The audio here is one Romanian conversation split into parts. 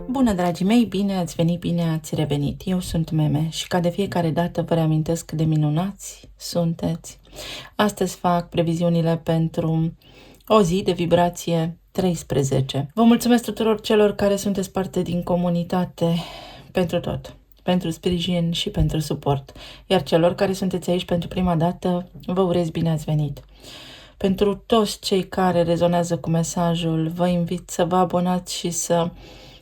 Bună, dragii mei, bine ați venit, bine ați revenit. Eu sunt Meme și ca de fiecare dată vă reamintesc cât de minunați sunteți. Astăzi fac previziunile pentru o zi de vibrație 13. Vă mulțumesc tuturor celor care sunteți parte din comunitate pentru tot, pentru sprijin și pentru suport. Iar celor care sunteți aici pentru prima dată, vă urez bine ați venit. Pentru toți cei care rezonează cu mesajul, vă invit să vă abonați și să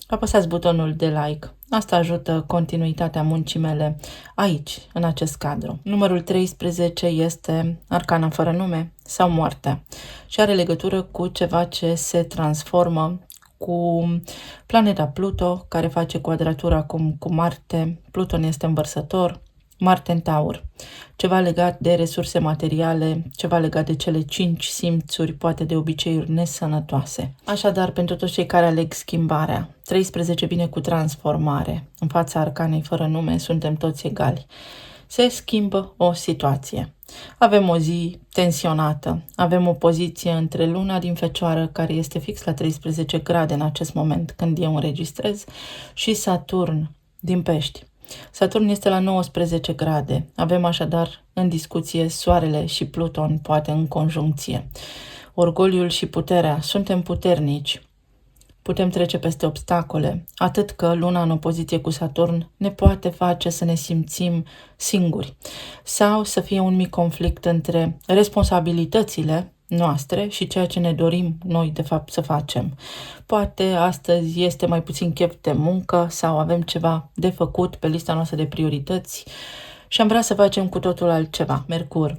apăsați butonul de like. Asta ajută continuitatea muncii mele aici, în acest cadru. Numărul 13 este arcana fără nume sau moartea și are legătură cu ceva ce se transformă, cu planeta Pluto, care face quadratură acum cu Marte. Pluton este învărsător, Marte în Taur. Ceva legat de resurse materiale, ceva legat de cele 5 simțuri, poate de obiceiuri nesănătoase. Așadar, pentru toți cei care aleg schimbarea, 13 vine cu transformare. În fața arcanei fără nume suntem toți egali. Se schimbă o situație. Avem o zi tensionată, avem o poziție între luna din Fecioară, care este fix la 13 grade în acest moment când eu înregistrez, și Saturn din Pești. Saturn este la 19 grade. Avem așadar în discuție Soarele și Pluton, poate în conjuncție. Orgoliul și puterea. Suntem puternici. Putem trece peste obstacole, atât că luna în opoziție cu Saturn ne poate face să ne simțim singuri sau să fie un mic conflict între responsabilitățile noastre și ceea ce ne dorim noi de fapt să facem. Poate astăzi este mai puțin chef de muncă sau avem ceva de făcut pe lista noastră de priorități și am vrea să facem cu totul altceva. Mercur,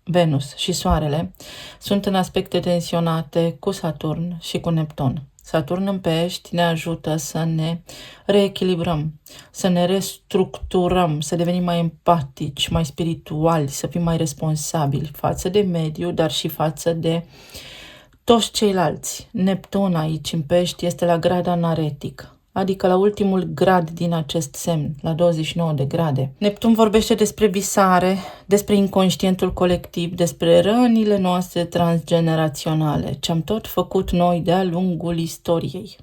Venus și Soarele sunt în aspecte tensionate cu Saturn și cu Neptun. Saturn în Pești ne ajută să ne reechilibrăm, să ne restructurăm, să devenim mai empatici, mai spirituali, să fim mai responsabili față de mediu, dar și față de toți ceilalți. Neptun aici în Pești este la grad anaretic, adică la ultimul grad din acest semn, la 29 de grade. Neptun vorbește despre visare, despre inconștientul colectiv, despre rănile noastre transgeneraționale, ce am tot făcut noi de-a lungul istoriei.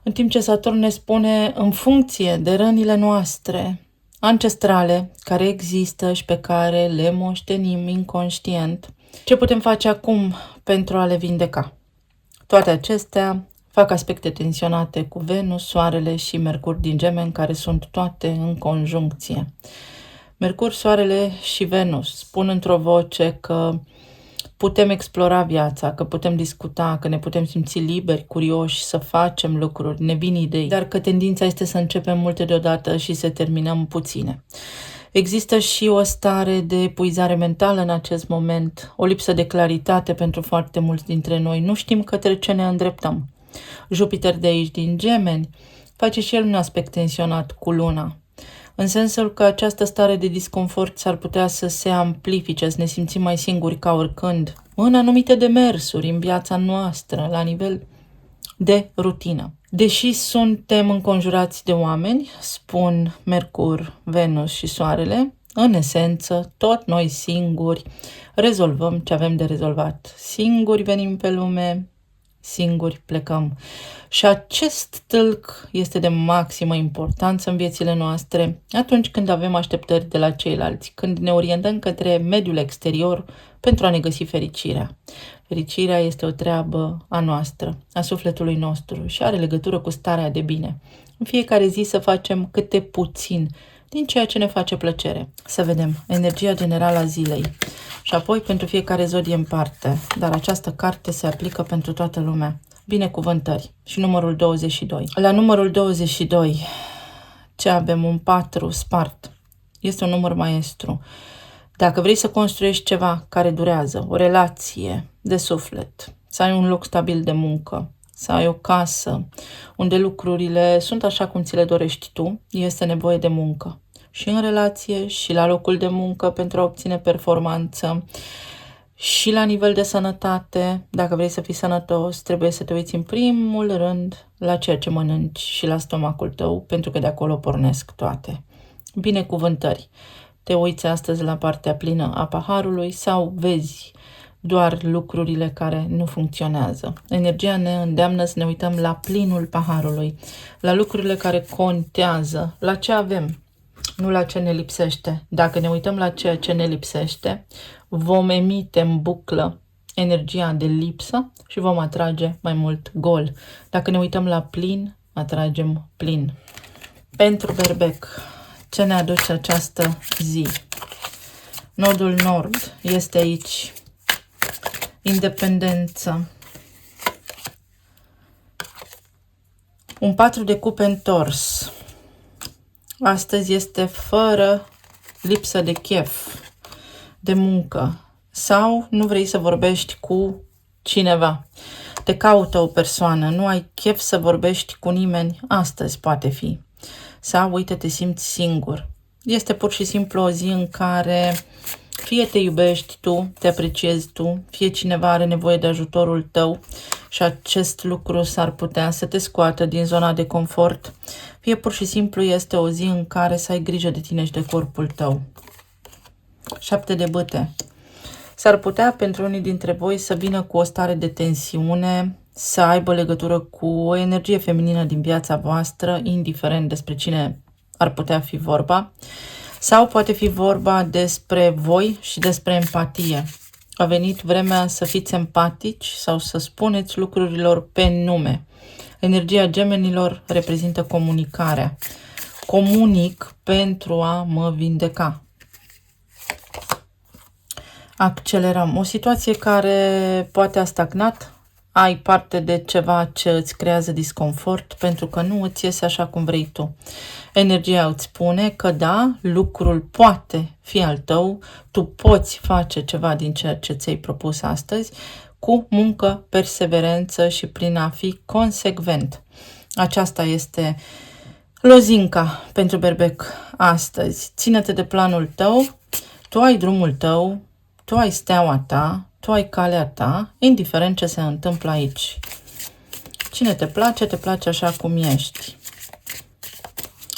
În timp ce Saturn ne spune, în funcție de rănile noastre ancestrale, care există și pe care le moștenim inconștient, ce putem face acum pentru a le vindeca. Toate acestea fac aspecte tensionate cu Venus, Soarele și Mercur din Gemeni, care sunt toate în conjuncție. Mercur, Soarele și Venus spun într-o voce că putem explora viața, că putem discuta, că ne putem simți liberi, curioși, să facem lucruri, ne vin idei, dar că tendința este să începem multe deodată și să terminăm puține. Există și o stare de epuizare mentală în acest moment, o lipsă de claritate pentru foarte mulți dintre noi. Nu știm către ce ne îndreptăm. Jupiter de aici din Gemeni face și el un aspect tensionat cu luna, în sensul că această stare de disconfort s-ar putea să se amplifice, să ne simțim mai singuri ca oricând, în anumite demersuri în viața noastră, la nivel de rutină. Deși suntem înconjurați de oameni, spun Mercur, Venus și Soarele, în esență, tot noi singuri rezolvăm ce avem de rezolvat. Singuri venim pe lume, singuri plecăm. Și acest tâlc este de maximă importanță în viețile noastre atunci când avem așteptări de la ceilalți, când ne orientăm către mediul exterior pentru a ne găsi fericirea. Fericirea este o treabă a noastră, a sufletului nostru și are legătură cu starea de bine. În fiecare zi să facem câte puțin din ceea ce ne face plăcere. Să vedem energia generală a zilei și apoi pentru fiecare zodie în parte, dar această carte se aplică pentru toată lumea. Binecuvântări și numărul 22. La numărul 22, ce avem? Un 4 spart. Este un număr maestru. Dacă vrei să construiești ceva care durează, o relație de suflet, să ai un loc stabil de muncă, să ai o casă unde lucrurile sunt așa cum ți le dorești tu, este nevoie de muncă. Și în relație, și la locul de muncă pentru a obține performanță, și la nivel de sănătate. Dacă vrei să fii sănătos, trebuie să te uiți în primul rând la ceea ce mănânci și la stomacul tău, pentru că de acolo pornesc toate. Binecuvântări. Te uiți astăzi la partea plină a paharului sau vezi doar lucrurile care nu funcționează. Energia ne îndeamnă să ne uităm la plinul paharului, la lucrurile care contează, la ce avem, nu la ce ne lipsește. Dacă ne uităm la ceea ce ne lipsește, vom emite în buclă energia de lipsă și vom atrage mai mult gol. Dacă ne uităm la plin, atragem plin. Pentru berbec, ce ne aduce această zi? Nodul nord este aici. Independență. Un 4 de cupe întors. Astăzi este fără lipsă de chef, de muncă. Sau nu vrei să vorbești cu cineva. Te caută o persoană, nu ai chef să vorbești cu nimeni. Astăzi poate fi. Sau, uite, te simți singur. Este pur și simplu o zi în care fie te iubești tu, te apreciezi tu, fie cineva are nevoie de ajutorul tău și acest lucru s-ar putea să te scoată din zona de confort, fie pur și simplu este o zi în care să ai grijă de tine și de corpul tău. 7 de bâte. S-ar putea pentru unii dintre voi să vină cu o stare de tensiune, să aibă legătură cu o energie feminină din viața voastră, indiferent despre cine ar putea fi vorba. Sau poate fi vorba despre voi și despre empatie. A venit vremea să fiți empatici sau să spuneți lucrurilor pe nume. Energia gemenilor reprezintă comunicarea. Comunic pentru a mă vindeca. Accelerăm. O situație care poate a stagnat, ai parte de ceva ce îți creează disconfort pentru că nu îți iese așa cum vrei tu. Energia îți spune că da, lucrul poate fi al tău, tu poți face ceva din ceea ce ți-ai propus astăzi, cu muncă, perseverență și prin a fi consecvent. Aceasta este lozinca pentru berbec astăzi. Ține-te de planul tău, tu ai drumul tău, tu ai steaua ta, tu ai calea ta, indiferent ce se întâmplă aici. Cine te place așa cum ești.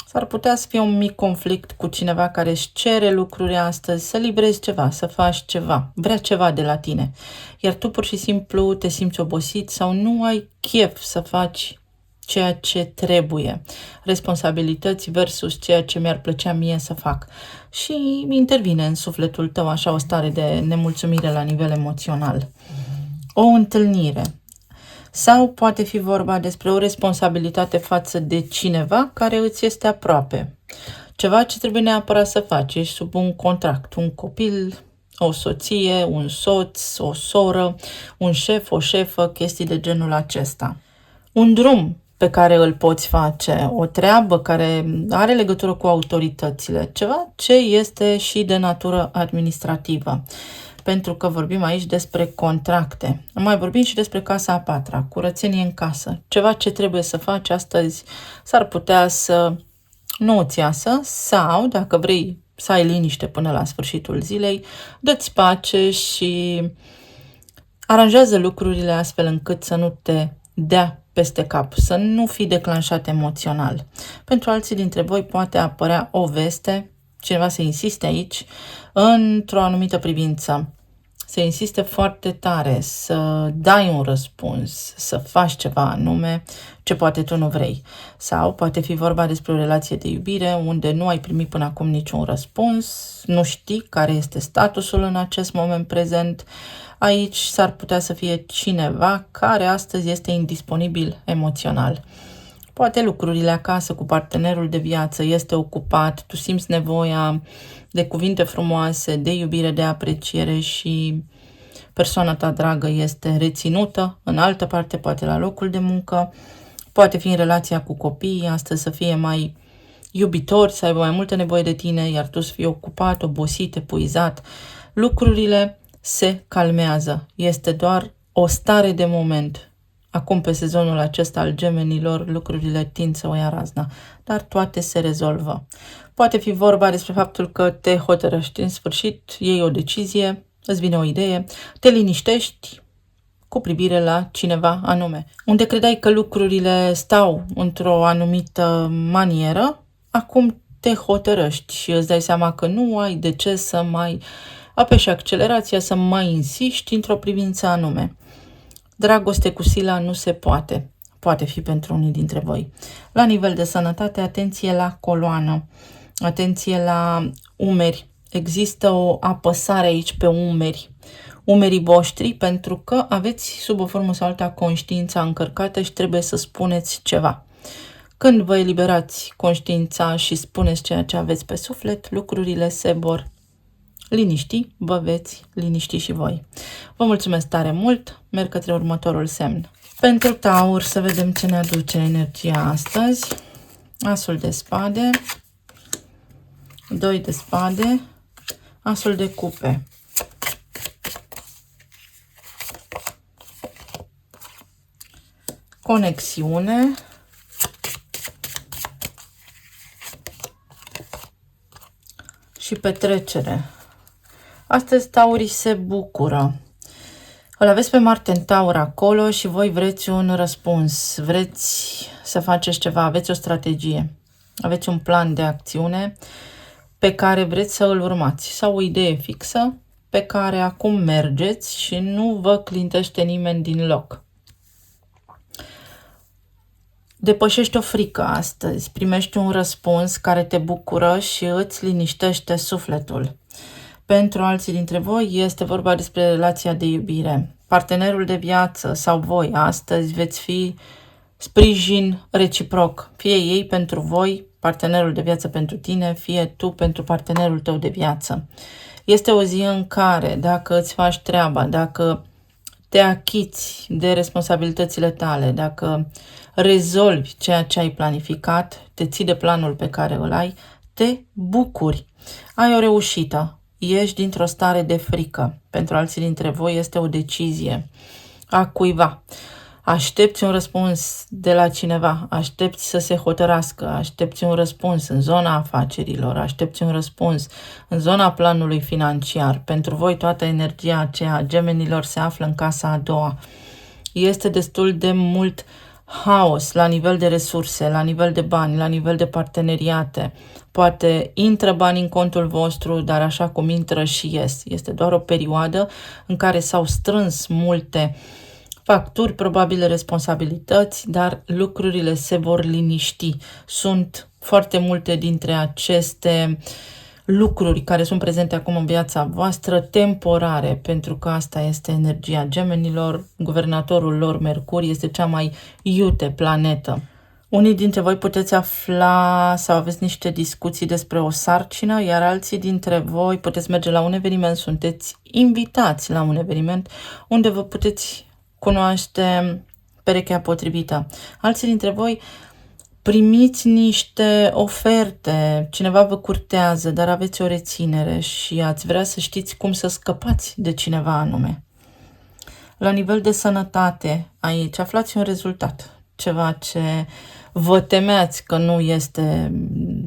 S-ar putea să fie un mic conflict cu cineva care își cere lucruri astăzi, să livrezi ceva, să faci ceva, vrea ceva de la tine. Iar tu pur și simplu te simți obosit sau nu ai chef să faci ceea ce trebuie. Responsabilități versus ceea ce mi-ar plăcea mie să fac. Și intervine în sufletul tău așa o stare de nemulțumire la nivel emoțional. O întâlnire. Sau poate fi vorba despre o responsabilitate față de cineva care îți este aproape. Ceva ce trebuie neapărat să faci. Ești sub un contract, un copil, o soție, un soț, o soră, un șef, o șefă, chestii de genul acesta. Un drum pe care îl poți face, o treabă care are legătură cu autoritățile, ceva ce este și de natură administrativă. Pentru că vorbim aici despre contracte. Mai vorbim și despre casa a patra, curățenie în casă. Ceva ce trebuie să faci astăzi s-ar putea să nu îți iasă sau, dacă vrei să ai liniște până la sfârșitul zilei, dă-ți pace și aranjează lucrurile astfel încât să nu te dea peste cap, să nu fii declanșat emoțional. Pentru alții dintre voi poate apărea o veste, cineva să insiste aici, într-o anumită privință. Să insiste foarte tare, să dai un răspuns, să faci ceva anume ce poate tu nu vrei. Sau poate fi vorba despre o relație de iubire unde nu ai primit până acum niciun răspuns, nu știi care este statusul în acest moment prezent. Aici s-ar putea să fie cineva care astăzi este indisponibil emoțional. Poate lucrurile acasă cu partenerul de viață este ocupat, tu simți nevoia de cuvinte frumoase, de iubire, de apreciere și persoana ta dragă este reținută în altă parte, poate la locul de muncă, poate fi în relația cu copiii, astăzi să fie mai iubitori, să aibă mai multă nevoie de tine, iar tu să fii ocupat, obosit, epuizat. Lucrurile se calmează, este doar o stare de moment. Acum, pe sezonul acesta al gemenilor, lucrurile tind să o ia razna, dar toate se rezolvă. Poate fi vorba despre faptul că te hotărăști în sfârșit, iei o decizie, îți vine o idee, te liniștești cu privire la cineva anume. Unde credeai că lucrurile stau într-o anumită manieră, acum te hotărăști și îți dai seama că nu ai de ce să mai apeși accelerația să mai insiști într-o privință anume. Dragoste cu sila nu se poate. Poate fi pentru unii dintre voi. La nivel de sănătate, atenție la coloană, atenție la umeri. Există o apăsare aici pe umerii voștri, pentru că aveți sub o formă sau alta conștiința încărcată și trebuie să spuneți ceva. Când vă eliberați conștiința și spuneți ceea ce aveți pe suflet, lucrurile se vor liniști, vă veți liniști și voi. Vă mulțumesc tare mult, merg către următorul semn. Pentru Taur, să vedem ce ne aduce energia astăzi. Asul de spade, 2 de spade, asul de cupe. Conexiune. Și petrecere. Astăzi taurii se bucură. Îl aveți pe Marte în Taur acolo și voi vreți un răspuns. Vreți să faceți ceva, aveți o strategie. Aveți un plan de acțiune pe care vreți să îl urmați. Sau o idee fixă pe care acum mergeți și nu vă clintește nimeni din loc. Depășești o frică astăzi, primești un răspuns care te bucură și îți liniștește sufletul. Pentru alții dintre voi este vorba despre relația de iubire. Partenerul de viață sau voi astăzi veți fi sprijin reciproc. Fie ei pentru voi, partenerul de viață pentru tine, fie tu pentru partenerul tău de viață. Este o zi în care, dacă îți faci treaba, dacă te achiți de responsabilitățile tale, dacă rezolvi ceea ce ai planificat, te ții de planul pe care îl ai, te bucuri. Ai o reușită, ieși dintr-o stare de frică. Pentru alții dintre voi este o decizie a cuiva. Aștepți un răspuns de la cineva, aștepți să se hotărască, aștepți un răspuns în zona afacerilor, aștepți un răspuns în zona planului financiar. Pentru voi toată energia aceea a gemenilor se află în casa a doua. Este destul de mult haos la nivel de resurse, la nivel de bani, la nivel de parteneriate. Poate intră bani în contul vostru, dar așa cum intră și ies. Este doar o perioadă în care s-au strâns multe facturi, probabile responsabilități, dar lucrurile se vor liniști. Sunt foarte multe dintre aceste lucruri care sunt prezente acum în viața voastră temporare, pentru că asta este energia gemenilor, guvernatorul lor, Mercur, este cea mai iute planetă. Unii dintre voi puteți afla sau aveți niște discuții despre o sarcină, iar alții dintre voi puteți merge la un eveniment, sunteți invitați la un eveniment unde vă puteți cunoaște perechea potrivită. Alții dintre voi primiți niște oferte, cineva vă curtează, dar aveți o reținere și ați vrea să știți cum să scăpați de cineva anume. La nivel de sănătate, aici aflați un rezultat, ceva ce vă temeați că nu este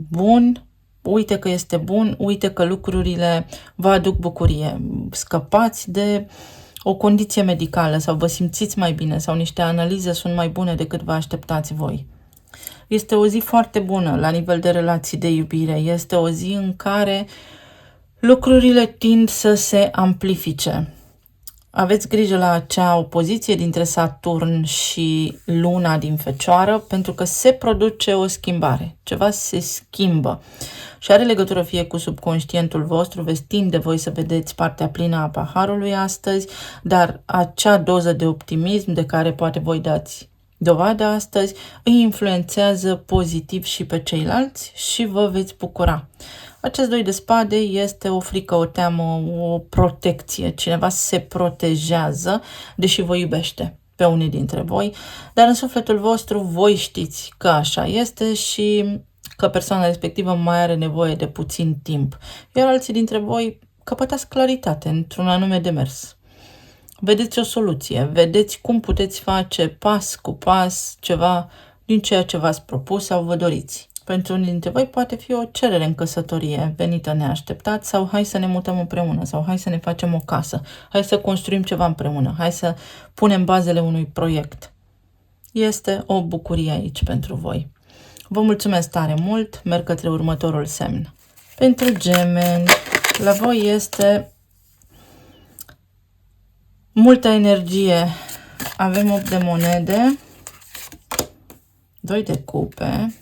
bun, uite că este bun, uite că lucrurile vă aduc bucurie. Scăpați de o condiție medicală sau vă simțiți mai bine sau niște analize sunt mai bune decât vă așteptați voi. Este o zi foarte bună la nivel de relații de iubire. Este o zi în care lucrurile tind să se amplifice. Aveți grijă la acea opoziție dintre Saturn și Luna din Fecioară, pentru că se produce o schimbare. Ceva se schimbă și are legătură fie cu subconștientul vostru, veți tinde voi să vedeți partea plină a paharului astăzi, dar acea doză de optimism de care poate voi dați dovadă astăzi îi influențează pozitiv și pe ceilalți și vă veți bucura. Acest 2 de spade este o frică, o teamă, o protecție. Cineva se protejează, deși vă iubește pe unii dintre voi, dar în sufletul vostru voi știți că așa este și că persoana respectivă mai are nevoie de puțin timp. Iar alții dintre voi căpătați claritate într-un anume demers. Vedeți o soluție, vedeți cum puteți face pas cu pas ceva din ceea ce v-ați propus sau vă doriți. Pentru unii dintre voi poate fi o cerere în căsătorie venită neașteptat sau hai să ne mutăm împreună sau hai să ne facem o casă, hai să construim ceva împreună, hai să punem bazele unui proiect. Este o bucurie aici pentru voi. Vă mulțumesc tare mult, merg către următorul semn. Pentru gemeni, la voi este multă energie. Avem 8 de monede, 2 de cupe,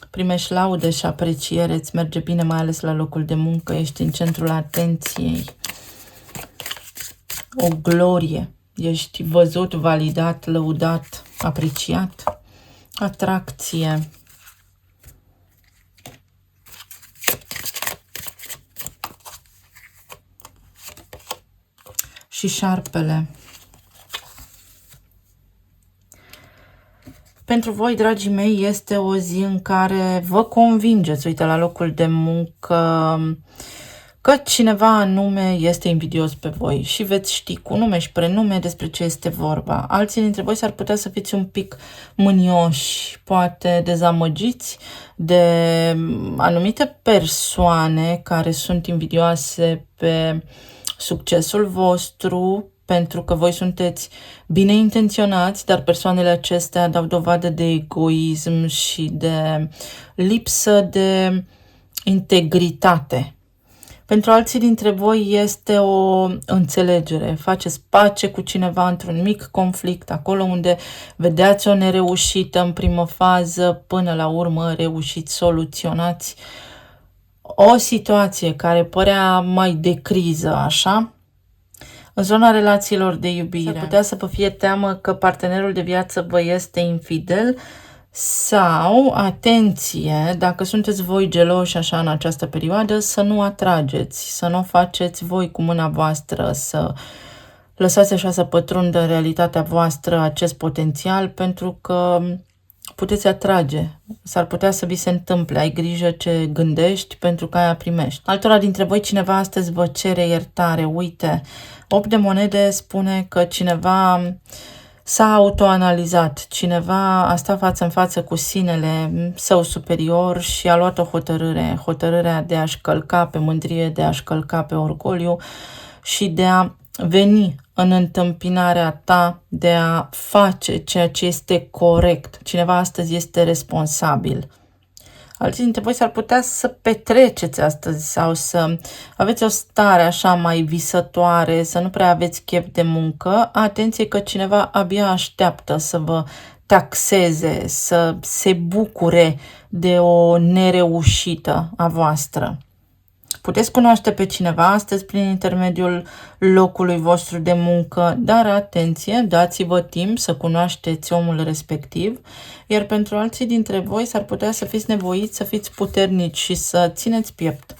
primești laude și apreciere, îți merge bine, mai ales la locul de muncă, ești în centrul atenției, o glorie, ești văzut, validat, lăudat, apreciat, atracție, și șarpele. Pentru voi, dragii mei, este o zi în care vă convingeți, uite, la locul de muncă, că cineva anume este invidios pe voi și veți ști cu nume și prenume despre ce este vorba. Alții dintre voi s-ar putea să fiți un pic mânioși, poate dezamăgiți de anumite persoane care sunt invidioase pe succesul vostru, pentru că voi sunteți bine intenționați, dar persoanele acestea dau dovadă de egoism și de lipsă de integritate. Pentru alții dintre voi este o înțelegere. Faceți pace cu cineva într-un mic conflict, acolo unde vedeați o nereușită în primă fază, până la urmă reușiți, soluționați o situație care părea mai de criză, așa. În zona relațiilor de iubire, s-ar putea să vă fie teamă că partenerul de viață vă este infidel sau, atenție, dacă sunteți voi geloși așa în această perioadă, să nu atrageți, să nu o faceți voi cu mâna voastră, să lăsați așa să pătrundă în realitatea voastră acest potențial, pentru că puteți atrage. S-ar putea să vi se întâmple. Ai grijă ce gândești, pentru că aia primești. Altora dintre voi, cineva astăzi vă cere iertare. Uite, 8 de monede spune că cineva s-a autoanalizat, cineva a stat față în față cu sinele său superior și a luat o hotărâre. Hotărârea de a-și călca pe mândrie, de a-și călca pe orgoliu și de a veni în întâmpinarea ta, de a face ceea ce este corect. Cineva astăzi este responsabil. Alții dintre voi s-ar putea să petreceți astăzi sau să aveți o stare așa mai visătoare, să nu prea aveți chef de muncă. Atenție că cineva abia așteaptă să vă taxeze, să se bucure de o nereușită a voastră. Puteți cunoaște pe cineva astăzi prin intermediul locului vostru de muncă, dar atenție, dați-vă timp să cunoașteți omul respectiv, iar pentru alții dintre voi s-ar putea să fiți nevoiți să fiți puternici și să țineți piept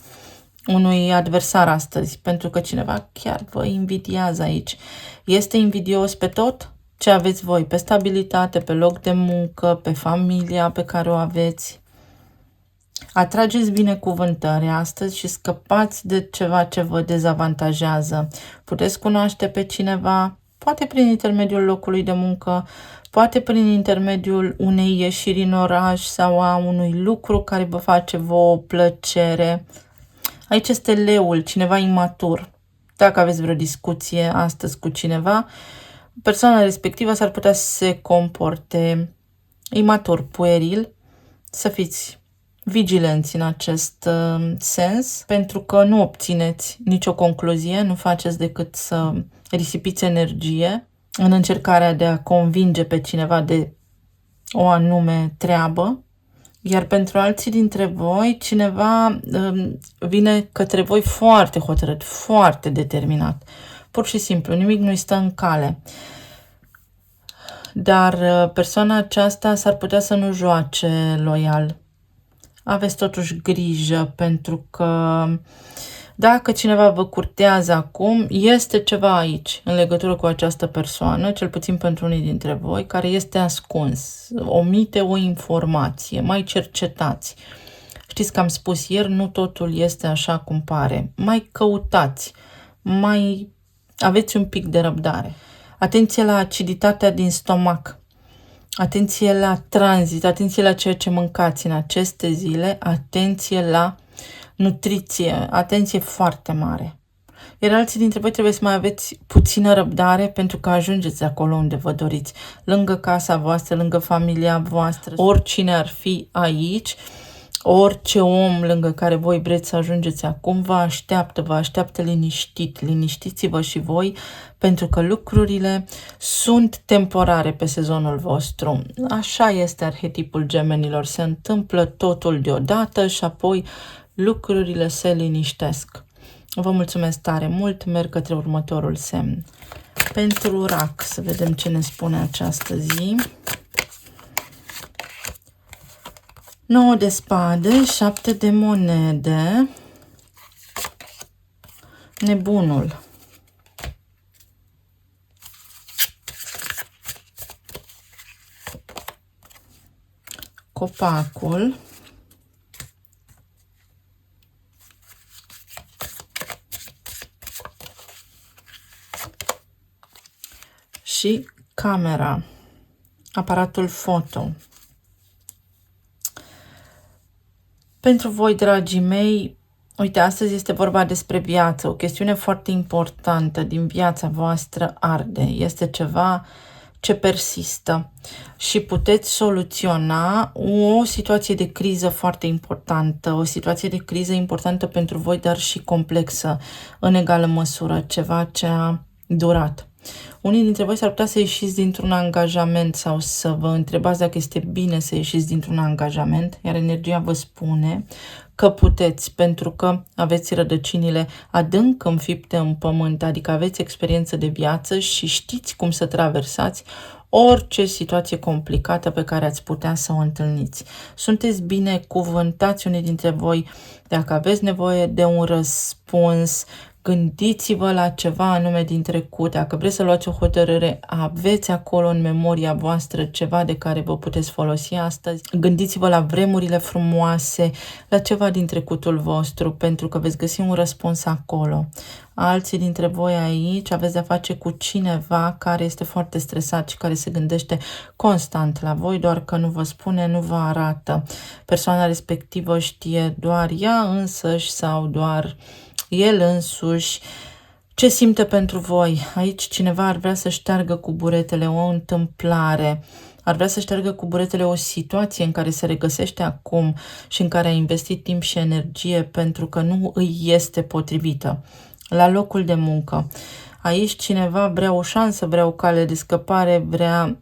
unui adversar astăzi, pentru că cineva chiar vă invidiază aici. Este invidios pe tot ce aveți voi, pe stabilitate, pe loc de muncă, pe familia pe care o aveți. Atrageți binecuvântări astăzi și scăpați de ceva ce vă dezavantajează. Puteți cunoaște pe cineva, poate prin intermediul locului de muncă, poate prin intermediul unei ieșiri în oraș sau a unui lucru care vă face vouă plăcere. Aici este leul, cineva imatur. Dacă aveți vreo discuție astăzi cu cineva, persoana respectivă s-ar putea să se comporte imatur, pueril, să fiți vigilenți în acest sens, pentru că nu obțineți nicio concluzie, nu faceți decât să risipiți energie în încercarea de a convinge pe cineva de o anume treabă, iar pentru alții dintre voi, cineva vine către voi foarte hotărât, foarte determinat. Pur și simplu, nimic nu-i stă în cale. Dar persoana aceasta s-ar putea să nu joace loial. Aveți totuși grijă, pentru că dacă cineva vă curtează acum, este ceva aici în legătură cu această persoană, cel puțin pentru unii dintre voi, care este ascuns, omite o informație, mai cercetați. Știți că am spus ieri, nu totul este așa cum pare. Mai căutați, mai aveți un pic de răbdare. Atenție la aciditatea din stomac. Atenție la tranzit, atenție la ceea ce mâncați în aceste zile, atenție la nutriție, atenție foarte mare. Iar alții dintre voi trebuie să mai aveți puțină răbdare, pentru că ajungeți acolo unde vă doriți, lângă casa voastră, lângă familia voastră, oricine ar fi aici, Orice om lângă care voi vreți să ajungeți acum vă așteaptă liniștit. Liniștiți-vă și voi, pentru că lucrurile sunt temporare pe sezonul vostru. Așa este arhetipul gemenilor. Se întâmplă totul deodată și apoi lucrurile se liniștesc. Vă mulțumesc tare mult, merg către următorul semn. Pentru rac, să vedem ce ne spune această zi. 9 de spade, 7 de monede, nebunul, copacul, și camera, aparatul foto. Pentru voi, dragii mei, uite, astăzi este vorba despre viață, o chestiune foarte importantă din viața voastră arde. Este ceva ce persistă și puteți soluționa o situație de criză foarte importantă, o situație de criză importantă pentru voi, dar și complexă în egală măsură, ceva ce a durat. Unii dintre voi s-ar putea să ieșiți dintr-un angajament sau să vă întrebați dacă este bine să ieșiți dintr-un angajament, iar energia vă spune că puteți, pentru că aveți rădăcinile adânc înfipte în pământ, adică aveți experiență de viață și știți cum să traversați orice situație complicată pe care ați putea să o întâlniți. Sunteți binecuvântați unii dintre voi. Dacă aveți nevoie de un răspuns, gândiți-vă la ceva anume din trecut. Dacă vreți să luați o hotărâre, aveți acolo în memoria voastră ceva de care vă puteți folosi astăzi. Gândiți-vă la vremurile frumoase, la ceva din trecutul vostru, pentru că veți găsi un răspuns acolo. Alții dintre voi aici aveți de-a face cu cineva care este foarte stresat și care se gândește constant la voi, doar că nu vă spune, nu vă arată. Persoana respectivă știe doar ea însăși sau doar el însuși ce simte pentru voi. Aici cineva ar vrea să șteargă cu buretele o întâmplare, ar vrea să șteargă cu buretele o situație în care se regăsește acum și în care a investit timp și energie pentru că nu îi este potrivită. La locul de muncă, aici cineva vrea o șansă, vrea o cale de scăpare, vrea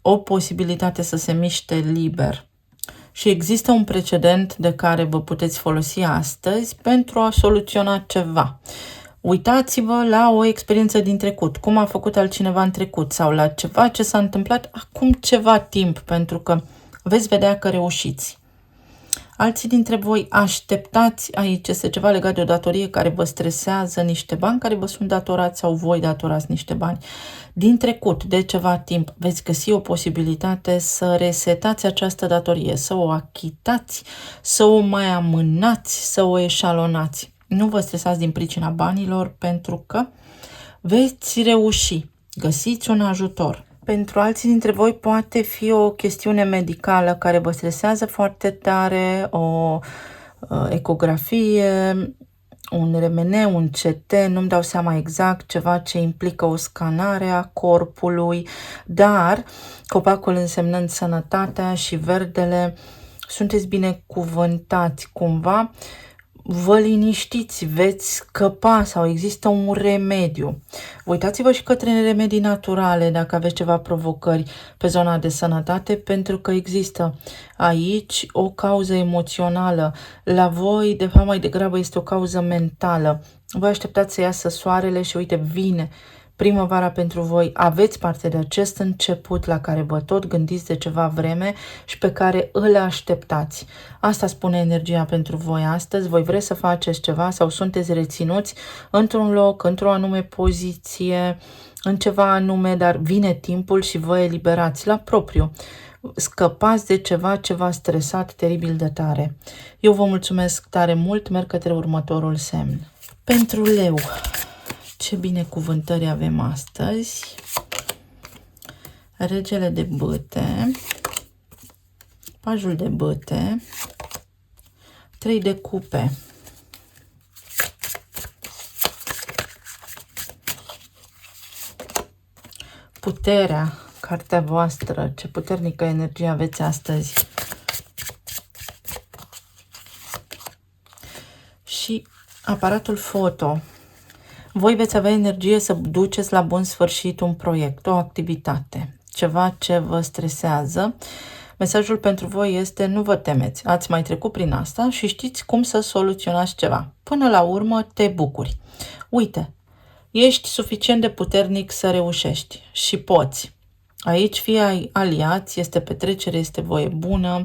o posibilitate să se miște liber. Și există un precedent de care vă puteți folosi astăzi pentru a soluționa ceva. Uitați-vă la o experiență din trecut, cum a făcut altcineva în trecut sau la ceva ce s-a întâmplat acum ceva timp, pentru că veți vedea că reușiți. Alții dintre voi așteptați, aici este ceva legat de o datorie care vă stresează, niște bani care vă sunt datorați sau voi datorați niște bani. Din trecut, de ceva timp, veți găsi o posibilitate să resetați această datorie, să o achitați, să o mai amânați, să o eșalonați. Nu vă stresați din pricina banilor, pentru că veți reuși. Găsiți un ajutor. Pentru alții dintre voi poate fi o chestiune medicală care vă stresează foarte tare, o ecografie, un RMN, un CT, nu-mi dau seama exact, ceva ce implică o scanare a corpului, dar copacul însemnând sănătatea și verdele, sunteți binecuvântați cumva, vă liniștiți, veți scăpa sau există un remediu. Uitați-vă și către remedii naturale dacă aveți ceva provocări pe zona de sănătate, pentru că există aici o cauză emoțională. La voi, de fapt, mai degrabă este o cauză mentală. Vă așteptați să iasă soarele și uite, vine primăvara pentru voi, aveți parte de acest început la care vă tot gândiți de ceva vreme și pe care îl așteptați. Asta spune energia pentru voi astăzi. Voi vreți să faceți ceva sau sunteți reținuți într-un loc, într-o anume poziție, în ceva anume, dar vine timpul și vă eliberați la propriu. Scăpați de ceva ce v-a stresat teribil de tare. Eu vă mulțumesc tare mult, merg către următorul semn. Pentru leu, ce binecuvântări avem astăzi? Regele de bâte, pajul de bâte, 3 de cupe, puterea, cartea voastră, ce puternică energie aveți astăzi. și aparatul foto. Voi veți avea energie să duceți la bun sfârșit un proiect, o activitate, ceva ce vă stresează. Mesajul pentru voi este: nu vă temeți, ați mai trecut prin asta și știți cum să soluționați ceva. Până la urmă te bucuri. Uite, ești suficient de puternic să reușești și poți. Aici fie ai aliați, este petrecere, este voie bună,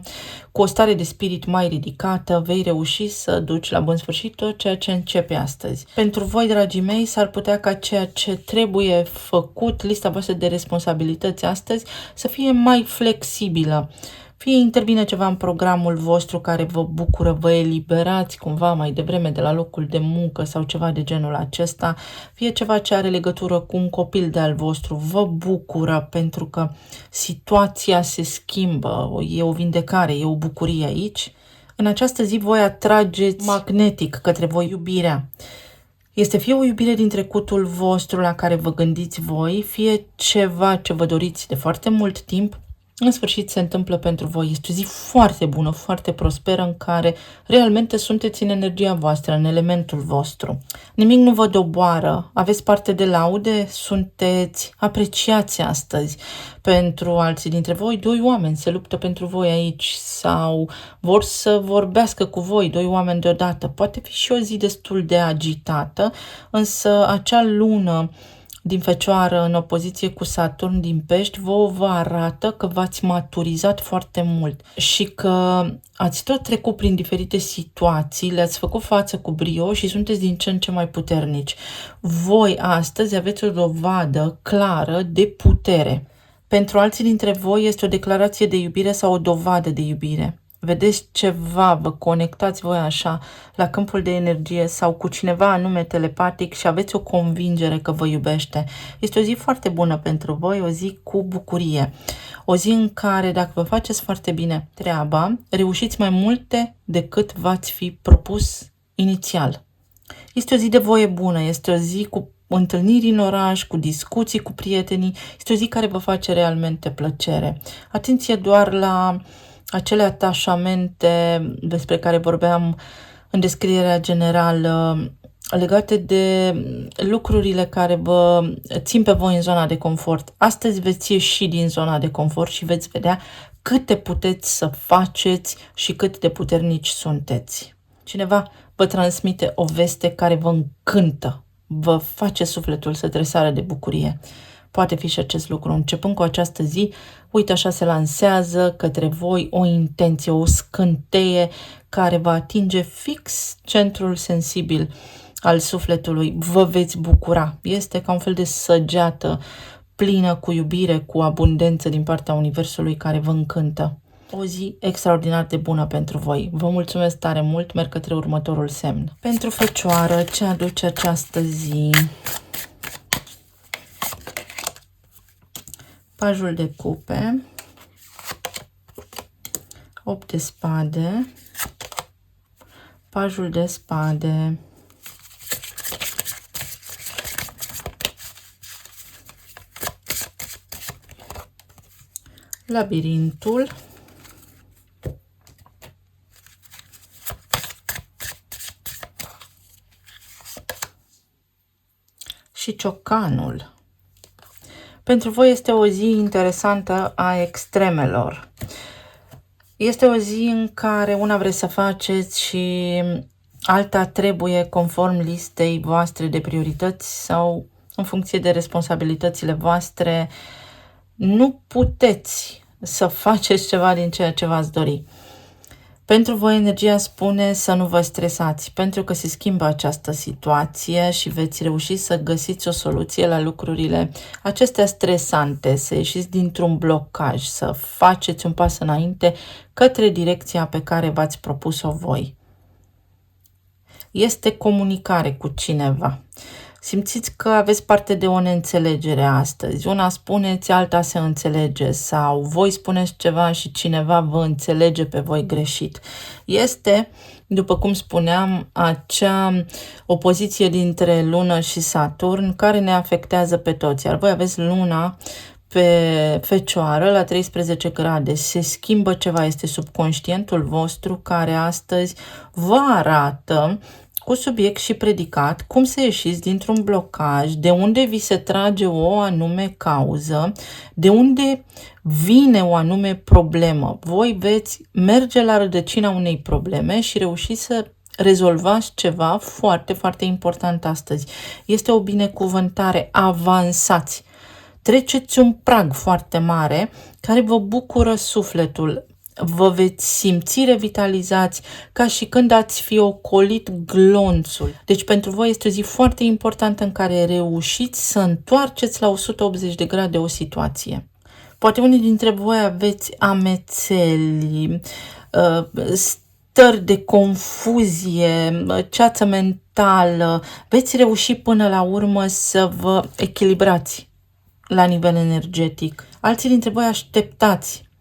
cu o stare de spirit mai ridicată, vei reuși să duci la bun sfârșit tot ceea ce începe astăzi. Pentru voi, dragii mei, s-ar putea ca ceea ce trebuie făcut, lista voastră de responsabilități astăzi, să fie mai flexibilă. Fie intervine ceva în programul vostru care vă bucură, vă eliberați cumva mai devreme de la locul de muncă sau ceva de genul acesta, fie ceva ce are legătură cu un copil de-al vostru, vă bucură pentru că situația se schimbă, e o vindecare, e o bucurie aici. În această zi voi atrageți magnetic către voi iubirea. Este fie o iubire din trecutul vostru la care vă gândiți voi, fie ceva ce vă doriți de foarte mult timp, în sfârșit se întâmplă pentru voi. Este o zi foarte bună, foarte prosperă, în care realmente sunteți în energia voastră, în elementul vostru. Nimic nu vă doboară, aveți parte de laude, sunteți apreciați astăzi. Pentru alții dintre voi, doi oameni se luptă pentru voi aici sau vor să vorbească cu voi, doi oameni deodată. Poate fi și o zi destul de agitată, însă acea lună din Fecioară în opoziție cu Saturn din Pești vă arată că v-ați maturizat foarte mult și că ați tot trecut prin diferite situații, le-ați făcut față cu brio și sunteți din ce în ce mai puternici. Voi astăzi aveți o dovadă clară de putere. Pentru alții dintre voi este o declarație de iubire sau o dovadă de iubire. Vedeți ceva, vă conectați voi așa la câmpul de energie sau cu cineva anume telepatic și aveți o convingere că vă iubește. Este o zi foarte bună pentru voi, o zi cu bucurie. O zi în care, dacă vă faceți foarte bine treaba, reușiți mai multe decât v-ați fi propus inițial. Este o zi de voie bună, este o zi cu întâlniri în oraș, cu discuții cu prietenii, este o zi care vă face realmente plăcere. Atenție doar la acele atașamente despre care vorbeam în descrierea generală, legate de lucrurile care vă țin pe voi în zona de confort. Astăzi veți ieși din zona de confort și veți vedea câte puteți să faceți și cât de puternici sunteți. Cineva vă transmite o veste care vă încântă, vă face sufletul să tresară de bucurie. Poate fi și acest lucru. Începând cu această zi, uite așa se lansează către voi o intenție, o scânteie care va atinge fix centrul sensibil al sufletului. Vă veți bucura. Este ca un fel de săgeată plină cu iubire, cu abundență din partea Universului care vă încântă. O zi extraordinar de bună pentru voi. Vă mulțumesc tare mult, merg către următorul semn. Pentru Fecioară, ce aduce această zi? Pajul de cupe, 8 de spade, pajul de spade, labirintul, și ciocanul. Pentru voi este o zi interesantă a extremelor. Este o zi în care una vreți să faceți și alta trebuie conform listei voastre de priorități sau în funcție de responsabilitățile voastre. Nu puteți să faceți ceva din ceea ce v-ați dori. Pentru voi energia spune să nu vă stresați, pentru că se schimbă această situație și veți reuși să găsiți o soluție la lucrurile acestea stresante, să ieșiți dintr-un blocaj, să faceți un pas înainte către direcția pe care v-ați propus-o voi. Este comunicare cu cineva. Simțiți că aveți parte de o neînțelegere astăzi. Una spuneți, alta se înțelege sau voi spuneți ceva și cineva vă înțelege pe voi greșit. Este, după cum spuneam, acea opoziție dintre Lună și Saturn care ne afectează pe toți. Iar voi aveți Luna pe Fecioară la 13 grade. Se schimbă ceva, este subconștientul vostru care astăzi vă arată cu subiect și predicat, cum să ieșiți dintr-un blocaj, de unde vi se trage o anume cauză, de unde vine o anume problemă. Voi veți merge la rădăcina unei probleme și reușiți să rezolvați ceva foarte, foarte important astăzi. Este o binecuvântare, avansați. Treceți un prag foarte mare care vă bucură sufletul. Vă veți simți revitalizați ca și când ați fi ocolit glonțul. Deci pentru voi este o zi foarte importantă în care reușiți să întoarceți la 180 de grade o situație. Poate unii dintre voi aveți amețeli, stări de confuzie, ceață mentală. Veți reuși până la urmă să vă echilibrați la nivel energetic. Alții dintre voi așteptați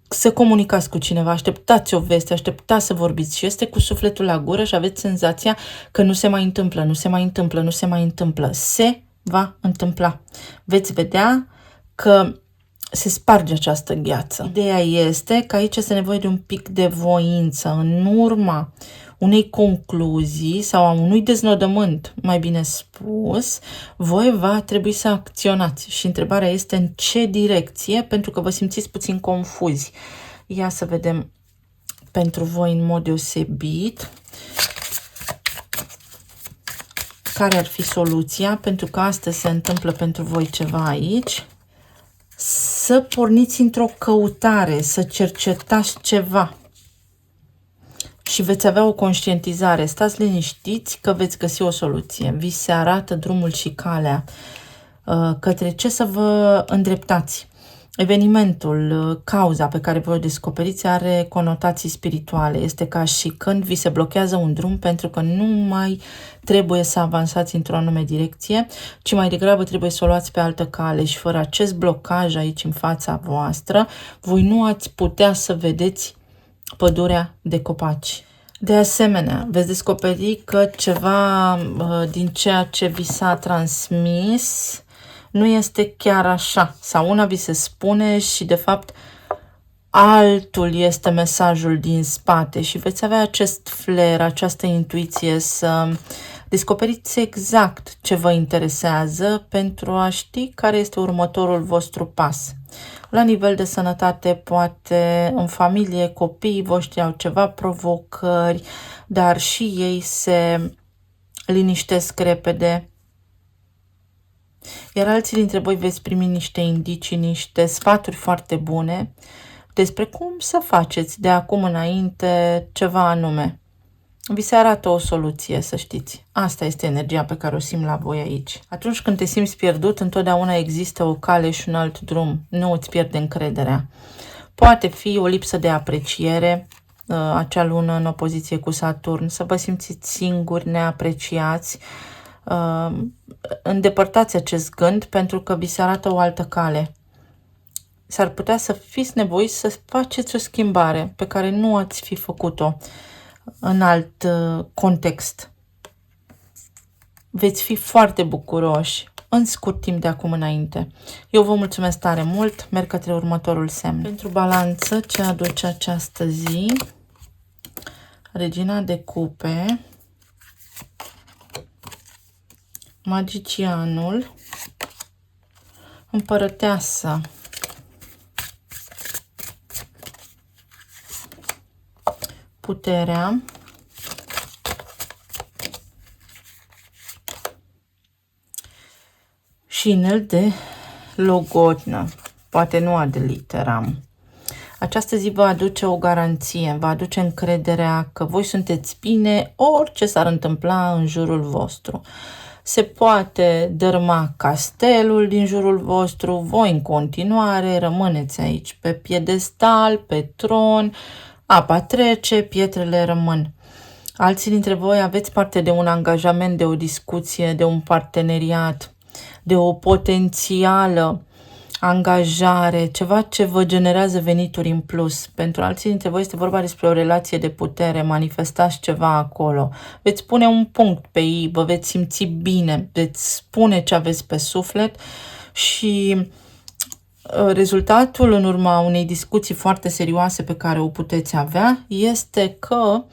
să comunicați cu cineva, așteptați o veste, așteptați să vorbiți și este cu sufletul la gură și aveți senzația că nu se mai întâmplă, nu se mai întâmplă, nu se mai întâmplă. Se va întâmpla. Veți vedea că se sparge această gheață. Ideea este că aici este nevoie de un pic de voință. În urma unei concluzii sau a unui deznodământ, mai bine spus, voi va trebui să acționați. Și întrebarea este în ce direcție, pentru că vă simțiți puțin confuzi. Ia să vedem pentru voi în mod deosebit care ar fi soluția, pentru că astăzi se întâmplă pentru voi ceva aici. Să porniți într-o căutare, să cercetați ceva și veți avea o conștientizare. Stați liniștiți că veți găsi o soluție. Vi se arată drumul și calea către ce să vă îndreptați. Evenimentul, cauza pe care voi o descoperiți are conotații spirituale. Este ca și când vi se blochează un drum pentru că nu mai trebuie să avansați într-o anume direcție, ci mai degrabă trebuie să o luați pe altă cale și fără acest blocaj aici în fața voastră, voi nu ați putea să vedeți pădurea de copaci. De asemenea, veți descoperi că ceva din ceea ce vi s-a transmis nu este chiar așa. Sau una vi se spune și de fapt altul este mesajul din spate și veți avea acest flair, această intuiție să descoperiți exact ce vă interesează pentru a ști care este următorul vostru pas. La nivel de sănătate, poate în familie, copiii voștri au ceva provocări, dar și ei se liniștesc repede. Iar alții dintre voi veți primi niște indicii, niște sfaturi foarte bune despre cum să faceți de acum înainte ceva anume. Vi se arată o soluție, să știți. Asta este energia pe care o simt la voi aici. Atunci când te simți pierdut, întotdeauna există o cale și un alt drum. Nu îți pierde încrederea. Poate fi o lipsă de apreciere, acea lună în opoziție cu Saturn, să vă simțiți singuri, neapreciați. Îndepărtați acest gând pentru că vi se arată o altă cale. S-ar putea să fiți nevoiți să faceți o schimbare pe care nu ați fi făcut-o în alt context. Veți fi foarte bucuroși în scurt timp de acum înainte. Eu vă mulțumesc tare mult, merg către următorul semn. Pentru balanță, ce aduce această zi? Regina de cupe, magicianul, împărăteasa, puterea, și inel de logodnă, poate nu ad literam. Această zi vă aduce o garanție, vă aduce încrederea că voi sunteți bine orice s-ar întâmpla în jurul vostru. Se poate dărâma castelul din jurul vostru, voi în continuare rămâneți aici pe piedestal, pe tron, apa trece, pietrele rămân. Alții dintre voi aveți parte de un angajament, de o discuție, de un parteneriat, de o potențială angajare, ceva ce vă generează venituri în plus. Pentru alții dintre voi este vorba despre o relație de putere, manifestați ceva acolo. Veți pune un punct pe ei, vă veți simți bine, veți spune ce aveți pe suflet și rezultatul în urma unei discuții foarte serioase pe care o puteți avea este că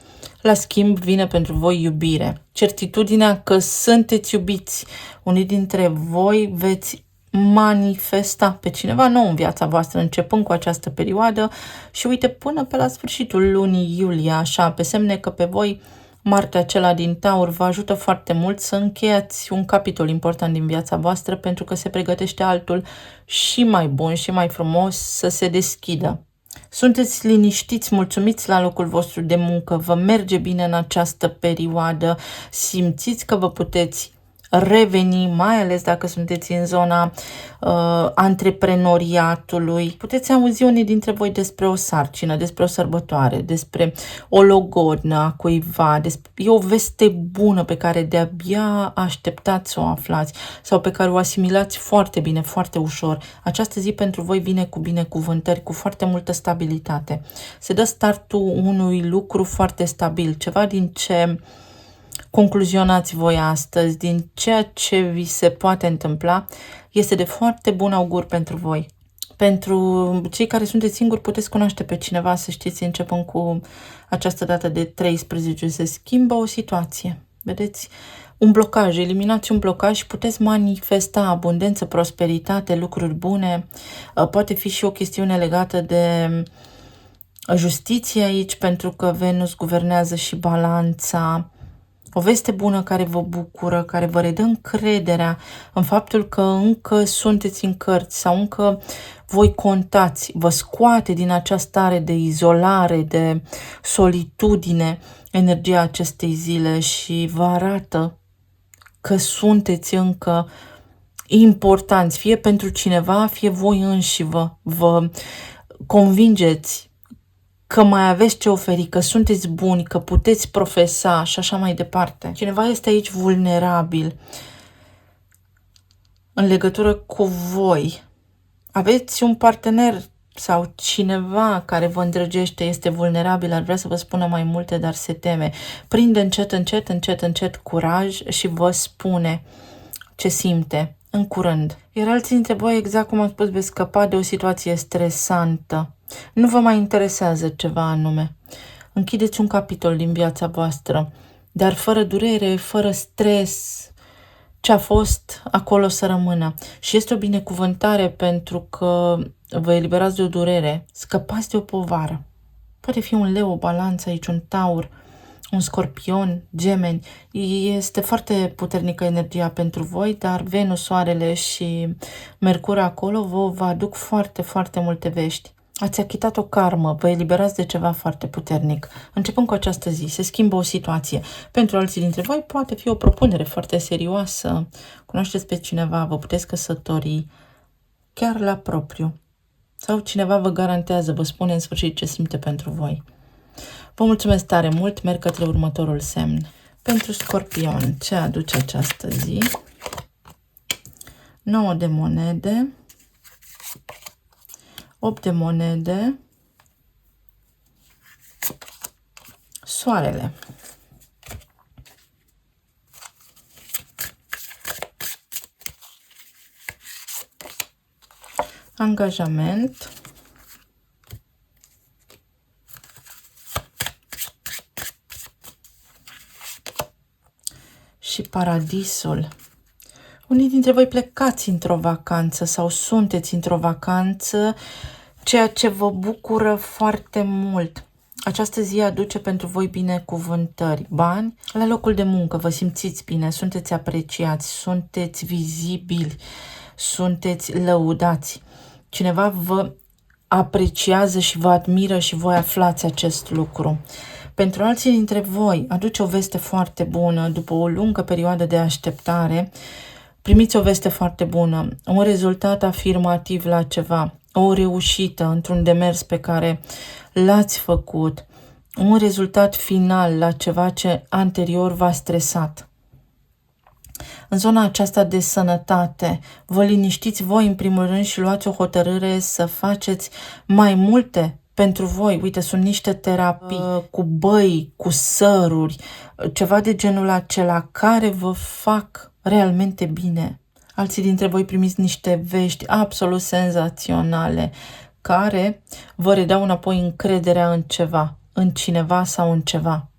La schimb, vine pentru voi iubire. Certitudinea că sunteți iubiți. Unii dintre voi veți manifesta pe cineva nou în viața voastră, începând cu această perioadă și uite, până pe la sfârșitul lunii iulie, așa, pe semne că pe voi Marte acela din Taur vă ajută foarte mult să încheiați un capitol important din viața voastră, pentru că se pregătește altul și mai bun și mai frumos să se deschidă. Sunteți liniștiți, mulțumiți la locul vostru de muncă, vă merge bine în această perioadă, simțiți că vă puteți reveni, mai ales dacă sunteți în zona antreprenoriatului. Puteți auzi unii dintre voi despre o sarcină, despre o sărbătoare, despre o logodnă a cuiva, e o veste bună pe care de-abia așteptați să o aflați sau pe care o asimilați foarte bine, foarte ușor. Această zi pentru voi vine cu binecuvântări, cu foarte multă stabilitate. Se dă startul unui lucru foarte stabil, ceva din ce concluzionați voi astăzi, din ceea ce vi se poate întâmpla, este de foarte bun augur pentru voi. Pentru cei care sunteți singuri, puteți cunoaște pe cineva, să știți, începând cu această dată de 13, se schimbă o situație. Vedeți? Un blocaj, eliminați un blocaj și puteți manifesta abundență, prosperitate, lucruri bune. Poate fi și o chestiune legată de justiție aici, pentru că Venus guvernează și balanța. O veste bună care vă bucură, care vă redă încrederea în faptul că încă sunteți în cărți sau încă voi contați, vă scoate din această stare de izolare, de solitudine, energia acestei zile și vă arată că sunteți încă importanți, fie pentru cineva, fie voi înși vă convingeți că mai aveți ce oferi, că sunteți buni, că puteți profesa și așa mai departe. Cineva este aici vulnerabil în legătură cu voi. Aveți un partener sau cineva care vă îndrăgește, este vulnerabil, ar vrea să vă spună mai multe, dar se teme. Prinde încet curaj și vă spune ce simte în curând. Iar alții dintre voi, exact cum am spus, veți scăpa de o situație stresantă. Nu vă mai interesează ceva anume. Închideți un capitol din viața voastră, dar fără durere, fără stres. Ce a fost, acolo să rămână. Și este o binecuvântare pentru că vă eliberați de o durere, scăpați de o povară. Poate fi un leu, o balanță aici, un taur, un scorpion, gemeni. Este foarte puternică energia pentru voi, dar Venus, Soarele și Mercur acolo vă aduc foarte multe vești. Ați achitat o karmă, vă eliberați de ceva foarte puternic. Începând cu această zi, se schimbă o situație. Pentru alții dintre voi poate fi o propunere foarte serioasă. Cunoașteți pe cineva, vă puteți căsători chiar la propriu. Sau cineva vă garantează, vă spune în sfârșit ce simte pentru voi. Vă mulțumesc tare mult, merg către următorul semn. Pentru Scorpion, ce aduce această zi? 9 de monede, 8 de monede, Soarele. Angajament. Și Paradisul. Unii dintre voi plecați într-o vacanță sau sunteți într-o vacanță, ceea ce vă bucură foarte mult. Această zi aduce pentru voi binecuvântări, bani, la locul de muncă, vă simțiți bine, sunteți apreciați, sunteți vizibili, sunteți lăudați. Cineva vă apreciază și vă admiră și voi aflați acest lucru. Pentru alții dintre voi aduce o veste foarte bună, după o lungă perioadă de așteptare, primiți o veste foarte bună, un rezultat afirmativ la ceva, o reușită într-un demers pe care l-ați făcut, un rezultat final la ceva ce anterior v-a stresat. În zona aceasta de sănătate, vă liniștiți voi în primul rând și luați o hotărâre să faceți mai multe pentru voi. Uite, sunt niște terapii cu băi, cu săruri, ceva de genul acela care vă fac realmente bine. Alții dintre voi primiți niște vești absolut senzaționale care vă redau înapoi încrederea în ceva, în cineva sau în ceva.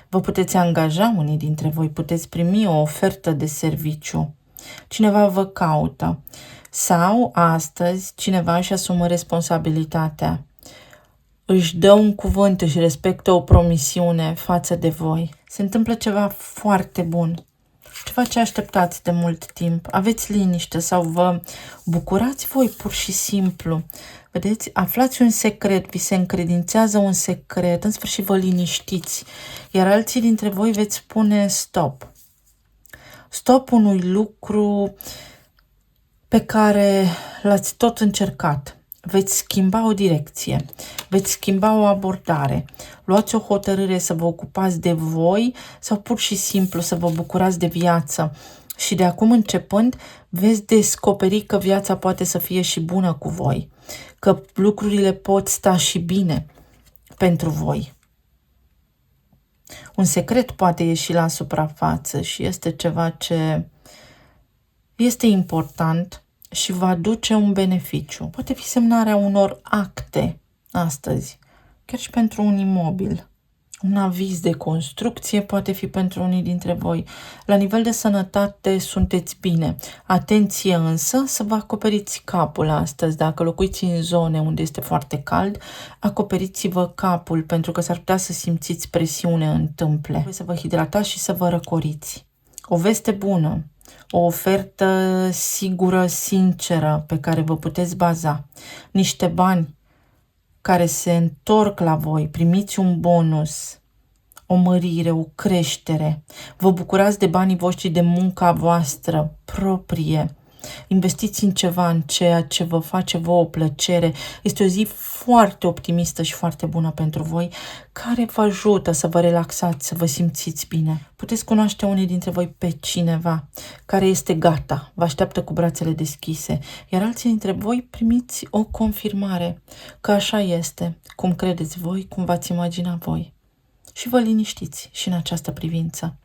Vă puteți angaja unii dintre voi, puteți primi o ofertă de serviciu. Cineva vă caută. Sau astăzi cineva își asumă responsabilitatea. Își dă un cuvânt, își respectă o promisiune față de voi. Se întâmplă ceva foarte bun. Ceva ce așteptați de mult timp. Aveți liniște sau vă bucurați voi pur și simplu. Vedeți? Aflați un secret, vi se încredințează un secret, în sfârșit vă liniștiți. Iar alții dintre voi veți spune stop. Stop unui lucru pe care l-ați tot încercat. Veți schimba o direcție, veți schimba o abordare, luați o hotărâre să vă ocupați de voi sau pur și simplu să vă bucurați de viață. Și de acum începând veți descoperi că viața poate să fie și bună cu voi, că lucrurile pot sta și bine pentru voi. Un secret poate ieși la suprafață și este ceva ce este important și va aduce un beneficiu. Poate fi semnarea unor acte astăzi, chiar și pentru un imobil. Un aviz de construcție poate fi pentru unii dintre voi. La nivel de sănătate sunteți bine. Atenție însă să vă acoperiți capul astăzi. Dacă locuiți în zone unde este foarte cald, acoperiți-vă capul pentru că s-ar putea să simțiți presiune în tâmple. Trebuie să vă hidratați și să vă răcoriți. O veste bună. O ofertă sigură, sinceră, pe care vă puteți baza. Niște bani care se întorc la voi, primiți un bonus, o mărire, o creștere. Vă bucurați de banii voștri, de munca voastră proprie. Investiți în ceva, în ceea ce vă face vouă o plăcere. Este o zi foarte optimistă și foarte bună pentru voi, care vă ajută să vă relaxați, să vă simțiți bine. Puteți cunoaște unii dintre voi pe cineva care este gata, vă așteaptă cu brațele deschise, iar alții dintre voi primiți o confirmare că așa este, cum credeți voi, cum v-ați imagina voi. Și vă liniștiți și în această privință.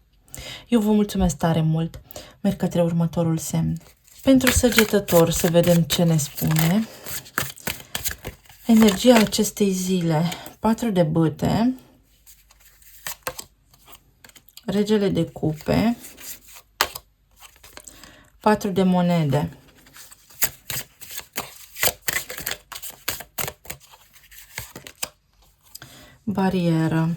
Eu vă mulțumesc tare mult. Merg către următorul semn. Pentru Săgetător să vedem ce ne spune. Energia acestei zile. 4 de bâte. Regele de cupe. 4 de monede. Barieră.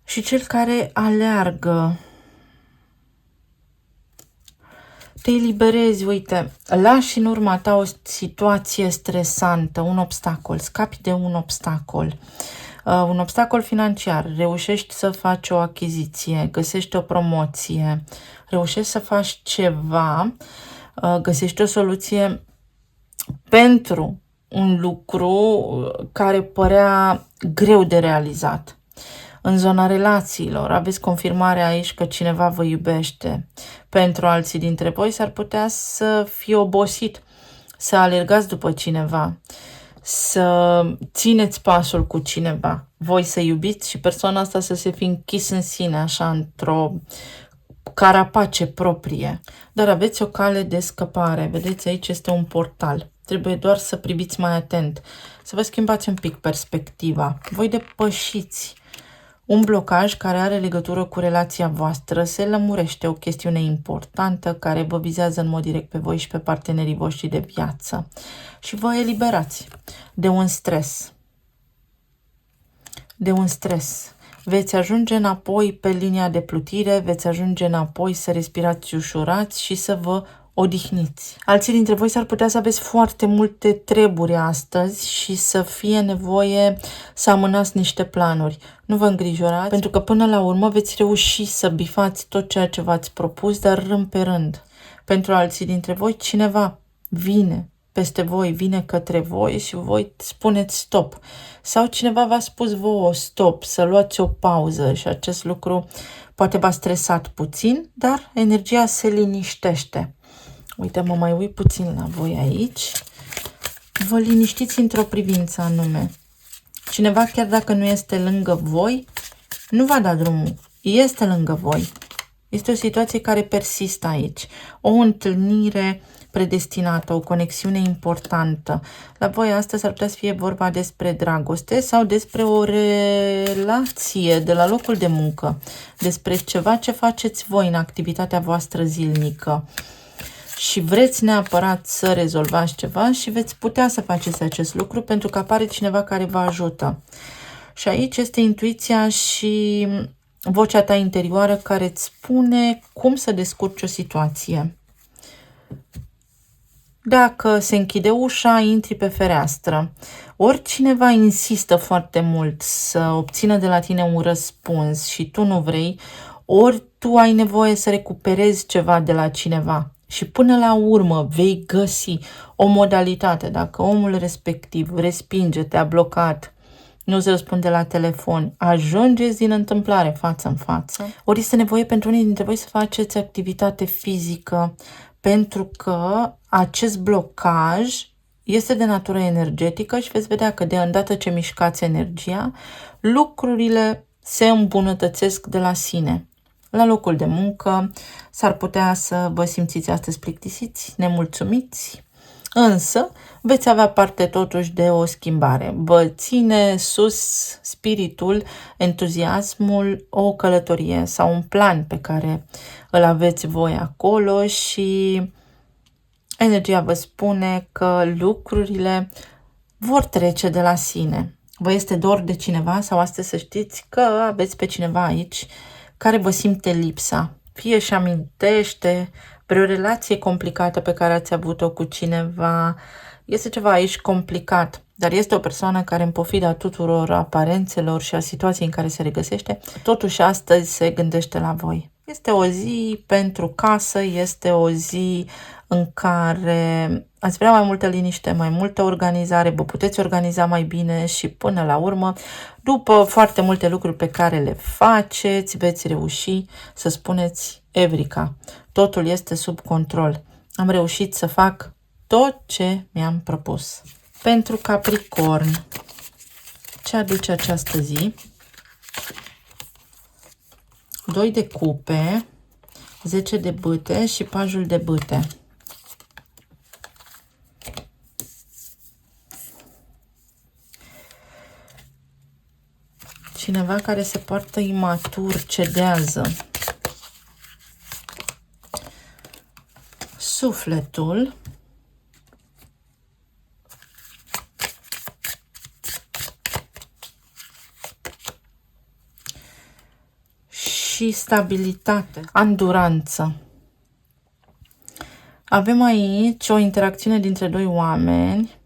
Și cel care aleargă. Te eliberezi, uite, lași în urma ta o situație stresantă, un obstacol, scapi de un obstacol. Un obstacol financiar, reușești să faci o achiziție, găsești o promoție, reușești să faci ceva, găsești o soluție pentru un lucru care părea greu de realizat. În zona relațiilor, aveți confirmarea aici că cineva vă iubește. Pentru alții dintre voi s-ar putea să fie obosit, să alergați după cineva, să țineți pasul cu cineva, voi să iubiți și persoana asta să se fi închis în sine, așa, într-o carapace proprie. Dar aveți o cale de scăpare, vedeți, aici este un portal. Trebuie doar să priviți mai atent, să vă schimbați un pic perspectiva. Voi depășiți un blocaj care are legătură cu relația voastră, se lămurește o chestiune importantă care vă vizează în mod direct pe voi și pe partenerii voștri de viață. Și vă eliberați de un stres. De un stres. Veți ajunge înapoi pe linia de plutire, veți ajunge înapoi să respirați ușurați și să vă odihniți. Alții dintre voi s-ar putea să aveți foarte multe treburi astăzi și să fie nevoie să amânați niște planuri. Nu vă îngrijorați, pentru că până la urmă veți reuși să bifați tot ceea ce v-ați propus, dar rând pe rând. Pentru alții dintre voi, cineva vine peste voi, vine către voi și voi spuneți stop. Sau cineva v-a spus vouă stop, să luați o pauză și acest lucru poate v-a stresat puțin, dar energia se liniștește. Uite, mă mai uit puțin la voi aici. Vă liniștiți într-o privință anume. Cineva, chiar dacă nu este lângă voi, nu va da drumul. Este lângă voi. Este o situație care persistă aici. O întâlnire predestinată, o conexiune importantă. La voi astăzi ar putea să fie vorba despre dragoste sau despre o relație de la locul de muncă, despre ceva ce faceți voi în activitatea voastră zilnică. Și vreți neapărat să rezolvați ceva și veți putea să faceți acest lucru pentru că apare cineva care vă ajută. Și aici este intuiția și vocea ta interioară care îți spune cum să descurci o situație. Dacă se închide ușa, intri pe fereastră. Ori cineva insistă foarte mult să obțină de la tine un răspuns și tu nu vrei, ori tu ai nevoie să recuperezi ceva de la cineva. Și până la urmă vei găsi o modalitate. Dacă omul respectiv respinge, te-a blocat, nu-ți răspunde la telefon, ajungeți din întâmplare față în față, ori este nevoie pentru unii dintre voi să faceți activitate fizică, pentru că acest blocaj este de natură energetică și veți vedea că de îndată ce mișcați energia, lucrurile se îmbunătățesc de la sine. La locul de muncă s-ar putea să vă simțiți astăzi plictisiți, nemulțumiți, însă veți avea parte totuși de o schimbare. Vă ține sus spiritul, entuziasmul, o călătorie sau un plan pe care îl aveți voi acolo și energia vă spune că lucrurile vor trece de la sine. Vă este dor de cineva sau astăzi să știți că aveți pe cineva aici care vă simte lipsa. Fie își amintește pre o relație complicată pe care ați avut-o cu cineva. Este ceva aici complicat, dar este o persoană care, în pofida tuturor aparențelor și a situației în care se regăsește, totuși astăzi se gândește la voi. Este o zi pentru casă, este o zi în care ați vrea mai multă liniște, mai multă organizare, vă puteți organiza mai bine și până la urmă, după foarte multe lucruri pe care le faceți, veți reuși să spuneți: Evrica, totul este sub control. Am reușit să fac tot ce mi-am propus. Pentru Capricorn, ce aduce această zi? 2 de cupe, 10 de bâte și pajul de bâte. Cineva care se poartă imatur, cedează. Sufletul. Și stabilitate, anduranță. Avem aici o interacțiune dintre 2 oameni,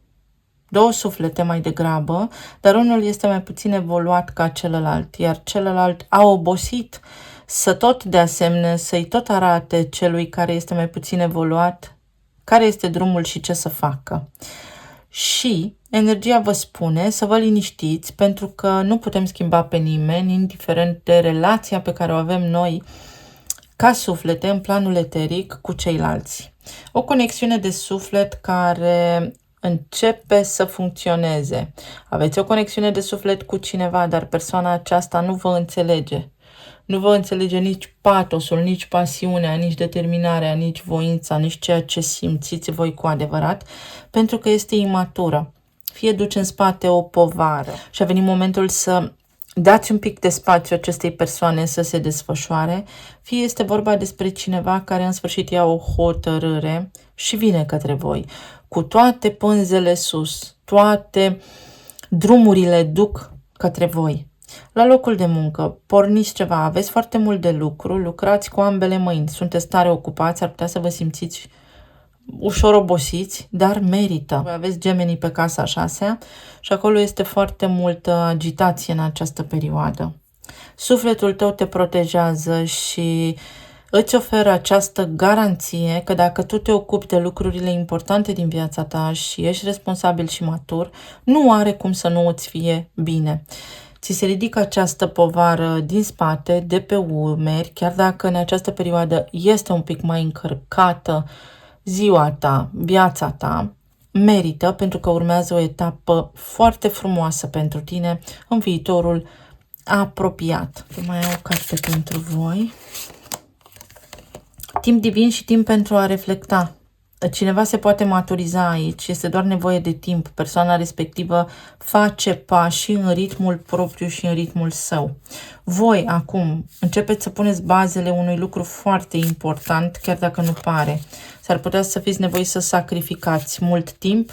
2 suflete mai degrabă, dar unul este mai puțin evoluat ca celălalt, iar celălalt a obosit să tot de asemenea, să-i tot arate celui care este mai puțin evoluat care este drumul și ce să facă. Și energia vă spune să vă liniștiți pentru că nu putem schimba pe nimeni, indiferent de relația pe care o avem noi ca suflete în planul eteric cu ceilalți. O conexiune de suflet care începe să funcționeze. Aveți o conexiune de suflet cu cineva, dar persoana aceasta nu vă înțelege. Nu vă înțelege nici patosul, nici pasiunea, nici determinarea, nici voința, nici ceea ce simțiți voi cu adevărat, pentru că este imatură. Fie duce în spate o povară și a venit momentul să dați un pic de spațiu acestei persoane să se desfășoare, fie este vorba despre cineva care în sfârșit ia o hotărâre și vine către voi. Cu toate pânzele sus, toate drumurile duc către voi. La locul de muncă, porniți ceva, aveți foarte mult de lucru, lucrați cu ambele mâini, sunteți tare ocupați, ar putea să vă simțiți ușor obosiți, dar merită. Voi aveți Gemenii pe casa a 6-a și acolo este foarte multă agitație în această perioadă. Sufletul tău te protejează și îți oferă această garanție că dacă tu te ocupi de lucrurile importante din viața ta și ești responsabil și matur, nu are cum să nu îți fie bine. Ți se ridică această povară din spate, de pe umeri, chiar dacă în această perioadă este un pic mai încărcată ziua ta, viața ta, merită pentru că urmează o etapă foarte frumoasă pentru tine în viitorul apropiat. Mai au o carte pentru voi. Timp divin și timp pentru a reflecta. Cineva se poate maturiza aici, este doar nevoie de timp. Persoana respectivă face pași în ritmul propriu și în ritmul său. Voi, acum, începeți să puneți bazele unui lucru foarte important, chiar dacă nu pare. S-ar putea să fiți nevoiți să sacrificați mult timp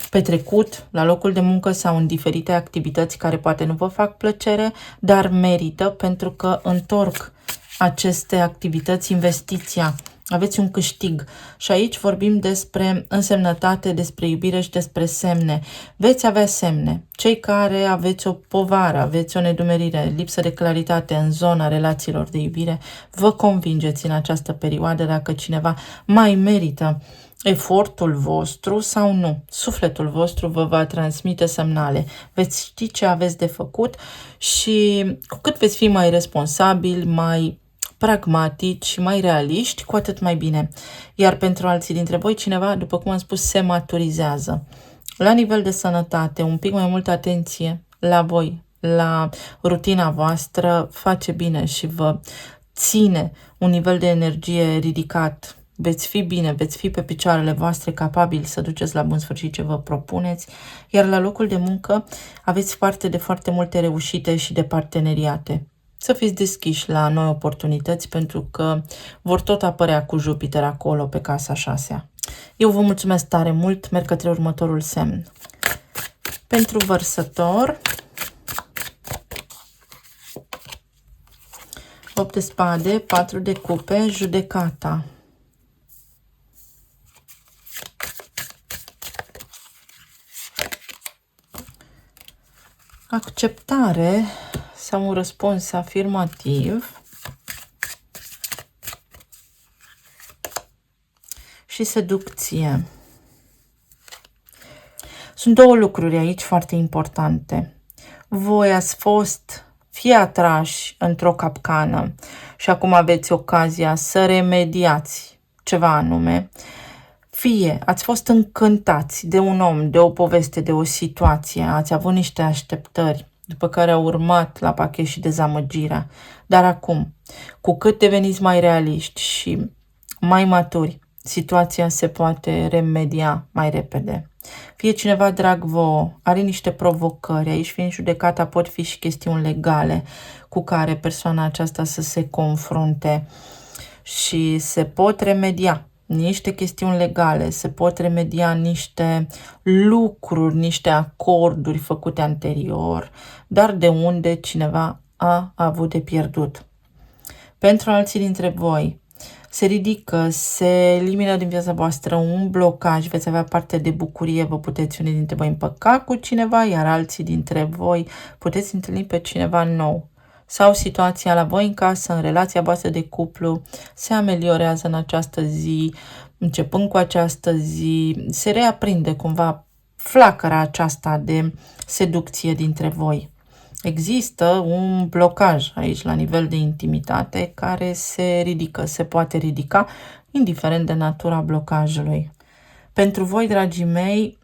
petrecut la locul de muncă sau în diferite activități care poate nu vă fac plăcere, dar merită pentru că întorc aceste activități investiția. Aveți un câștig. Și aici vorbim despre însemnătate, despre iubire și despre semne. Veți avea semne. Cei care aveți o povară, aveți o nedumerire, lipsă de claritate în zona relațiilor de iubire, vă convingeți în această perioadă dacă cineva mai merită efortul vostru sau nu. Sufletul vostru vă va transmite semnale. Veți ști ce aveți de făcut și cu cât veți fi mai responsabili, mai pragmatici și mai realiști, cu atât mai bine. Iar pentru alții dintre voi, cineva, după cum am spus, se maturizează. La nivel de sănătate, un pic mai multă atenție la voi, la rutina voastră, face bine și vă ține un nivel de energie ridicat. Veți fi bine, veți fi pe picioarele voastre capabili să duceți la bun sfârșit ce vă propuneți, iar la locul de muncă aveți parte de foarte multe reușite și de parteneriate. Să fiți deschiși la noi oportunități pentru că vor tot apărea cu Jupiter acolo pe casa 6-a. Eu vă mulțumesc tare mult, merg către următorul semn. Pentru Vărsător, 8 de spade, 4 de cupe, judecata. Acceptare sau un răspuns afirmativ și seducție. Sunt două lucruri aici foarte importante. Voi ați fost fie atrași într-o capcană și acum aveți ocazia să remediați ceva anume, fie ați fost încântați de un om, de o poveste, de o situație, ați avut niște așteptări, după care a urmat la pachet și dezamăgirea. Dar acum, cu cât deveniți mai realiști și mai maturi, situația se poate remedia mai repede. Fie cineva drag vouă, are niște provocări, aici fiind judecata pot fi și chestiuni legale cu care persoana aceasta să se confrunte și se pot remedia niște chestiuni legale, se pot remedia niște lucruri, niște acorduri făcute anterior, dar de unde cineva a avut de pierdut. Pentru alții dintre voi, se ridică, se elimină din viața voastră un blocaj, veți avea parte de bucurie, vă puteți unii dintre voi împăca cu cineva, iar alții dintre voi puteți întâlni pe cineva nou. Sau situația la voi în casă, în relația voastră de cuplu, se ameliorează în această zi, începând cu această zi, se reaprinde cumva flacăra aceasta de seducție dintre voi. Există un blocaj aici la nivel de intimitate care se ridică, se poate ridica, indiferent de natura blocajului. Pentru voi, dragii mei,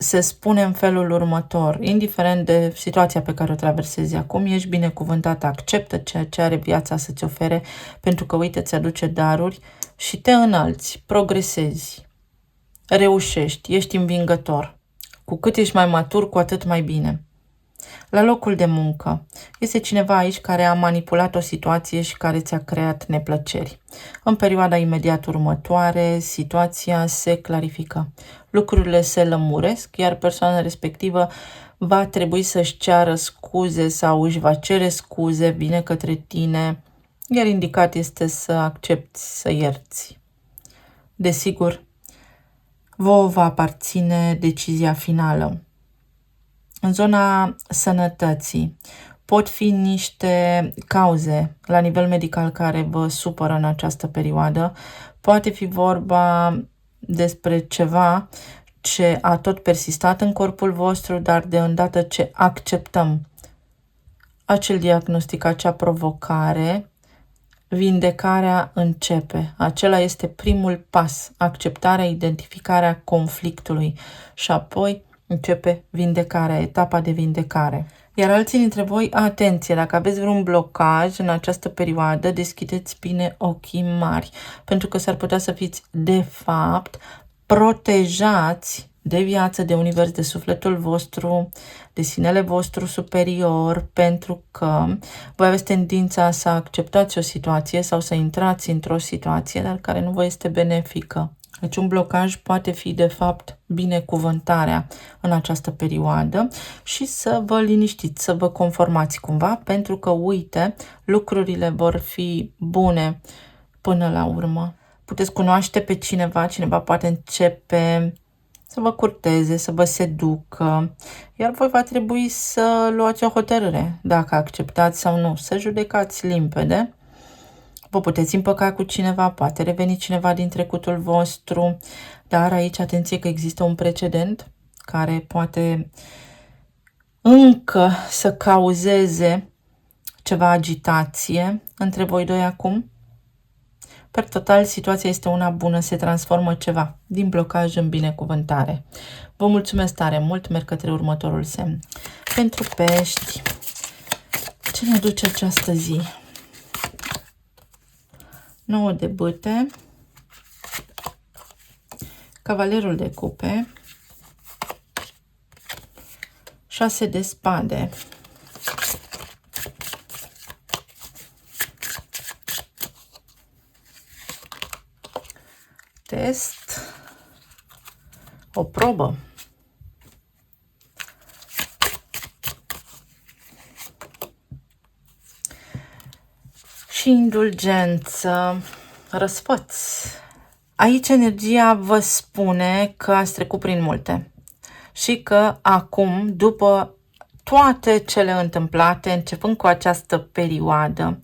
se spune în felul următor, indiferent de situația pe care o traversezi acum, ești binecuvântat, acceptă ceea ce are viața să-ți ofere, pentru că, uite, ți aduce daruri și te înalți, progresezi, reușești, ești învingător. Cu cât ești mai matur, cu atât mai bine. La locul de muncă, este cineva aici care a manipulat o situație și care ți-a creat neplăceri. În perioada imediat următoare, situația se clarifică. Lucrurile se lămuresc, iar persoana respectivă va trebui să-și ceară scuze sau își va cere scuze, vine către tine, iar indicat este să accepti, să ierți. Desigur, vouă va aparține decizia finală. În zona sănătății pot fi niște cauze la nivel medical care vă supără în această perioadă. Poate fi vorba despre ceva ce a tot persistat în corpul vostru, dar de îndată ce acceptăm acel diagnostic, acea provocare, vindecarea începe. Acela este primul pas, acceptarea, identificarea conflictului și apoi începe vindecarea, etapa de vindecare. Iar alții dintre voi, atenție, dacă aveți vreun blocaj în această perioadă, deschideți bine ochii mari, pentru că s-ar putea să fiți, de fapt, protejați de viață, de univers, de sufletul vostru, de sinele vostru superior, pentru că voi aveți tendința să acceptați o situație sau să intrați într-o situație, dar care nu vă este benefică. Deci un blocaj poate fi, de fapt, binecuvântarea în această perioadă și să vă liniștiți, să vă conformați cumva, pentru că, uite, lucrurile vor fi bune până la urmă. Puteți cunoaște pe cineva, cineva poate începe să vă curteze, să vă seducă, iar voi va trebui să luați o hotărâre, dacă acceptați sau nu, să judecați limpede. Vă puteți împăca cu cineva, poate reveni cineva din trecutul vostru, dar aici atenție că există un precedent care poate încă să cauzeze ceva agitație între voi doi acum. Per total, situația este una bună, se transformă ceva din blocaj în binecuvântare. Vă mulțumesc tare mult, merg către următorul semn. Pentru pești, ce ne duce această zi? 9 de bâte, cavalerul de cupe, 6 de spade, test, o probă, și indulgență, răsfăț. Aici energia vă spune că ați trecut prin multe și că acum, după toate cele întâmplate, începând cu această perioadă,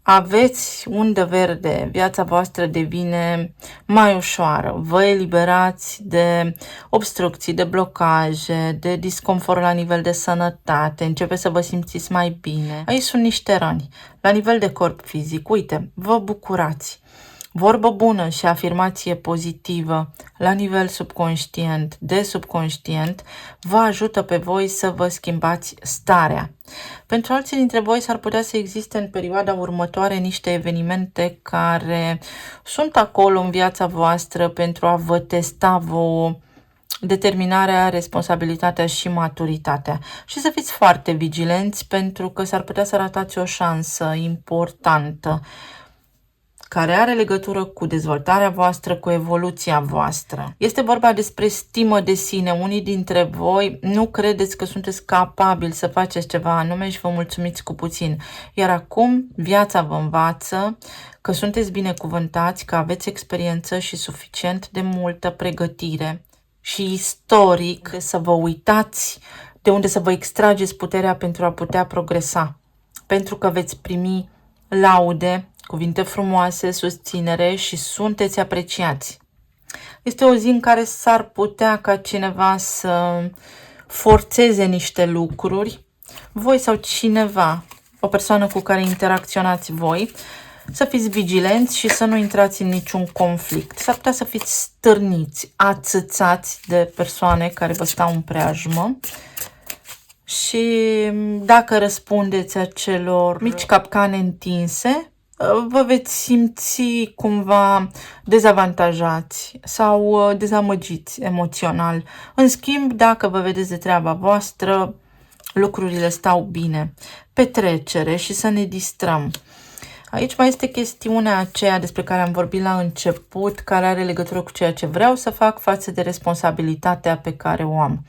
aveți undă verde, viața voastră devine mai ușoară, vă eliberați de obstrucții, de blocaje, de disconfort la nivel de sănătate, începeți să vă simțiți mai bine. Aici sunt niște răni, la nivel de corp fizic, uite, vă bucurați. Vorbă bună și afirmație pozitivă la nivel subconștient, de subconștient, vă ajută pe voi să vă schimbați starea. Pentru alții dintre voi s-ar putea să existe în perioada următoare niște evenimente care sunt acolo în viața voastră pentru a vă testa vouă determinarea, responsabilitatea și maturitatea. Și să fiți foarte vigilenți pentru că s-ar putea să ratați o șansă importantă care are legătură cu dezvoltarea voastră, cu evoluția voastră. Este vorba despre stimă de sine. Unii dintre voi nu credeți că sunteți capabili să faceți ceva anume și vă mulțumiți cu puțin. Iar acum viața vă învață că sunteți binecuvântați, că aveți experiență și suficient de multă pregătire și istoric să vă uitați de unde să vă extrageți puterea pentru a putea progresa. Pentru că veți primi laude, cuvinte frumoase, susținere și sunteți apreciați. Este o zi în care s-ar putea ca cineva să forțeze niște lucruri, voi sau cineva, o persoană cu care interacționați voi, să fiți vigilenți și să nu intrați în niciun conflict. S-ar putea să fiți stârniți, ațățați de persoane care vă stau în preajmă. Și dacă răspundeți acelor mici capcane întinse, vă veți simți cumva dezavantajați sau dezamăgiți emoțional. În schimb, dacă vă vedeți de treaba voastră, lucrurile stau bine. Petrecere și să ne distrăm. Aici mai este chestiunea aceea despre care am vorbit la început, care are legătură cu ceea ce vreau să fac față de responsabilitatea pe care o am.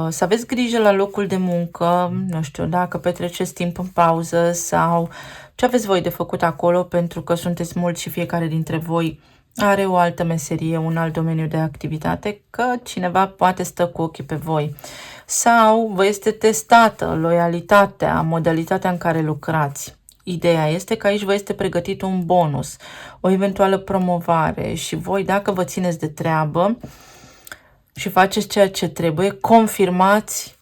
Să aveți grijă la locul de muncă, nu știu, dacă petreceți timp în pauză sau ce aveți voi de făcut acolo, pentru că sunteți mulți și fiecare dintre voi are o altă meserie, un alt domeniu de activitate, că cineva poate stă cu ochii pe voi. Sau vă este testată loialitatea, modalitatea în care lucrați. Ideea este că aici vă este pregătit un bonus, o eventuală promovare și voi, dacă vă țineți de treabă și faceți ceea ce trebuie, confirmați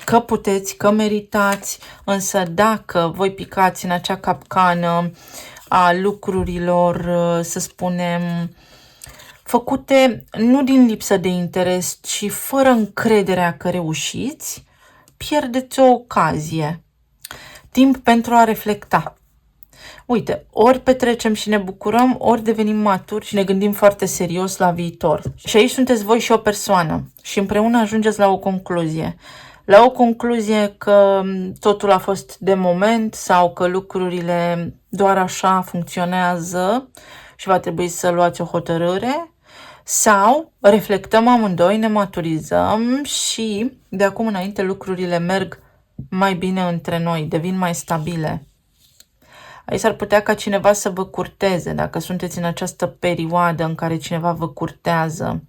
că puteți, că meritați, însă dacă voi picați în acea capcană a lucrurilor, să spunem, făcute nu din lipsă de interes, ci fără încrederea că reușiți, pierdeți o ocazie. Timp pentru a reflecta. Uite, ori petrecem și ne bucurăm, ori devenim maturi și ne gândim foarte serios la viitor. Și aici sunteți voi și o persoană și împreună ajungeți la o concluzie. La o concluzie că totul a fost de moment sau că lucrurile doar așa funcționează și va trebui să luați o hotărâre, sau reflectăm amândoi, ne maturizăm și de acum înainte lucrurile merg mai bine între noi, devin mai stabile. Aici s-ar putea ca cineva să vă curteze, dacă sunteți în această perioadă în care cineva vă curtează.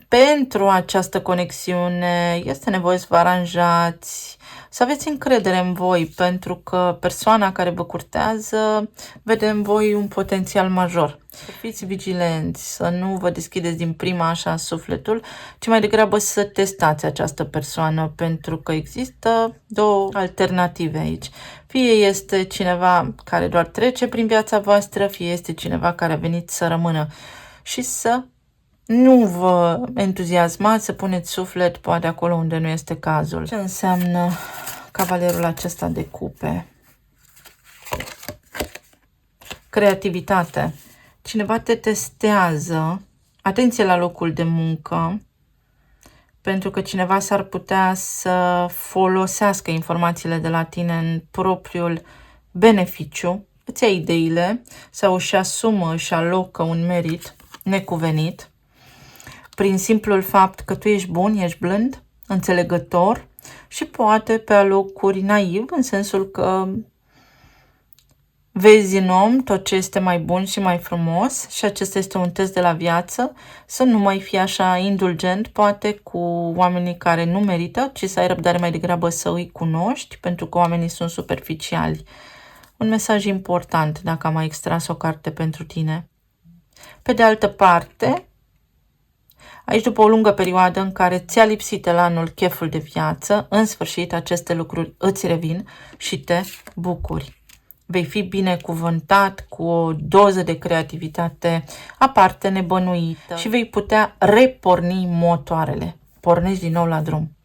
Pentru această conexiune este nevoie să vă aranjați, să aveți încredere în voi, pentru că persoana care vă curtează vede în voi un potențial major. Să fiți vigilenți, să nu vă deschideți din prima așa sufletul, ci mai degrabă să testați această persoană, pentru că există două alternative aici. Fie este cineva care doar trece prin viața voastră, fie este cineva care a venit să rămână și să nu vă entuziasmați, să puneți suflet poate acolo unde nu este cazul. Ce înseamnă cavalerul acesta de cupe? Creativitate. Cineva te testează. Atenție la locul de muncă, pentru că cineva s-ar putea să folosească informațiile de la tine în propriul beneficiu. Îți ia ideile sau își asumă, își alocă un merit necuvenit prin simplul fapt că tu ești bun, ești blând, înțelegător și poate pe alocuri naiv, în sensul că vezi în om tot ce este mai bun și mai frumos și acesta este un test de la viață, să nu mai fii așa indulgent, poate cu oamenii care nu merită, ci să ai răbdare mai degrabă să îi cunoști, pentru că oamenii sunt superficiali. Un mesaj important dacă am mai extras o carte pentru tine. Pe de altă parte, aici, după o lungă perioadă în care ți-a lipsit elanul, cheful de viață, în sfârșit aceste lucruri îți revin și te bucuri. Vei fi binecuvântat cu o doză de creativitate aparte, nebănuită și vei putea reporni motoarele. Pornești din nou la drum.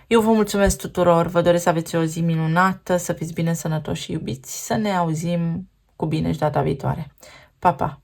Eu vă mulțumesc tuturor, vă doresc să aveți o zi minunată, să fiți bine, sănătoși și iubiți, să ne auzim cu bine și data viitoare. Pa, pa!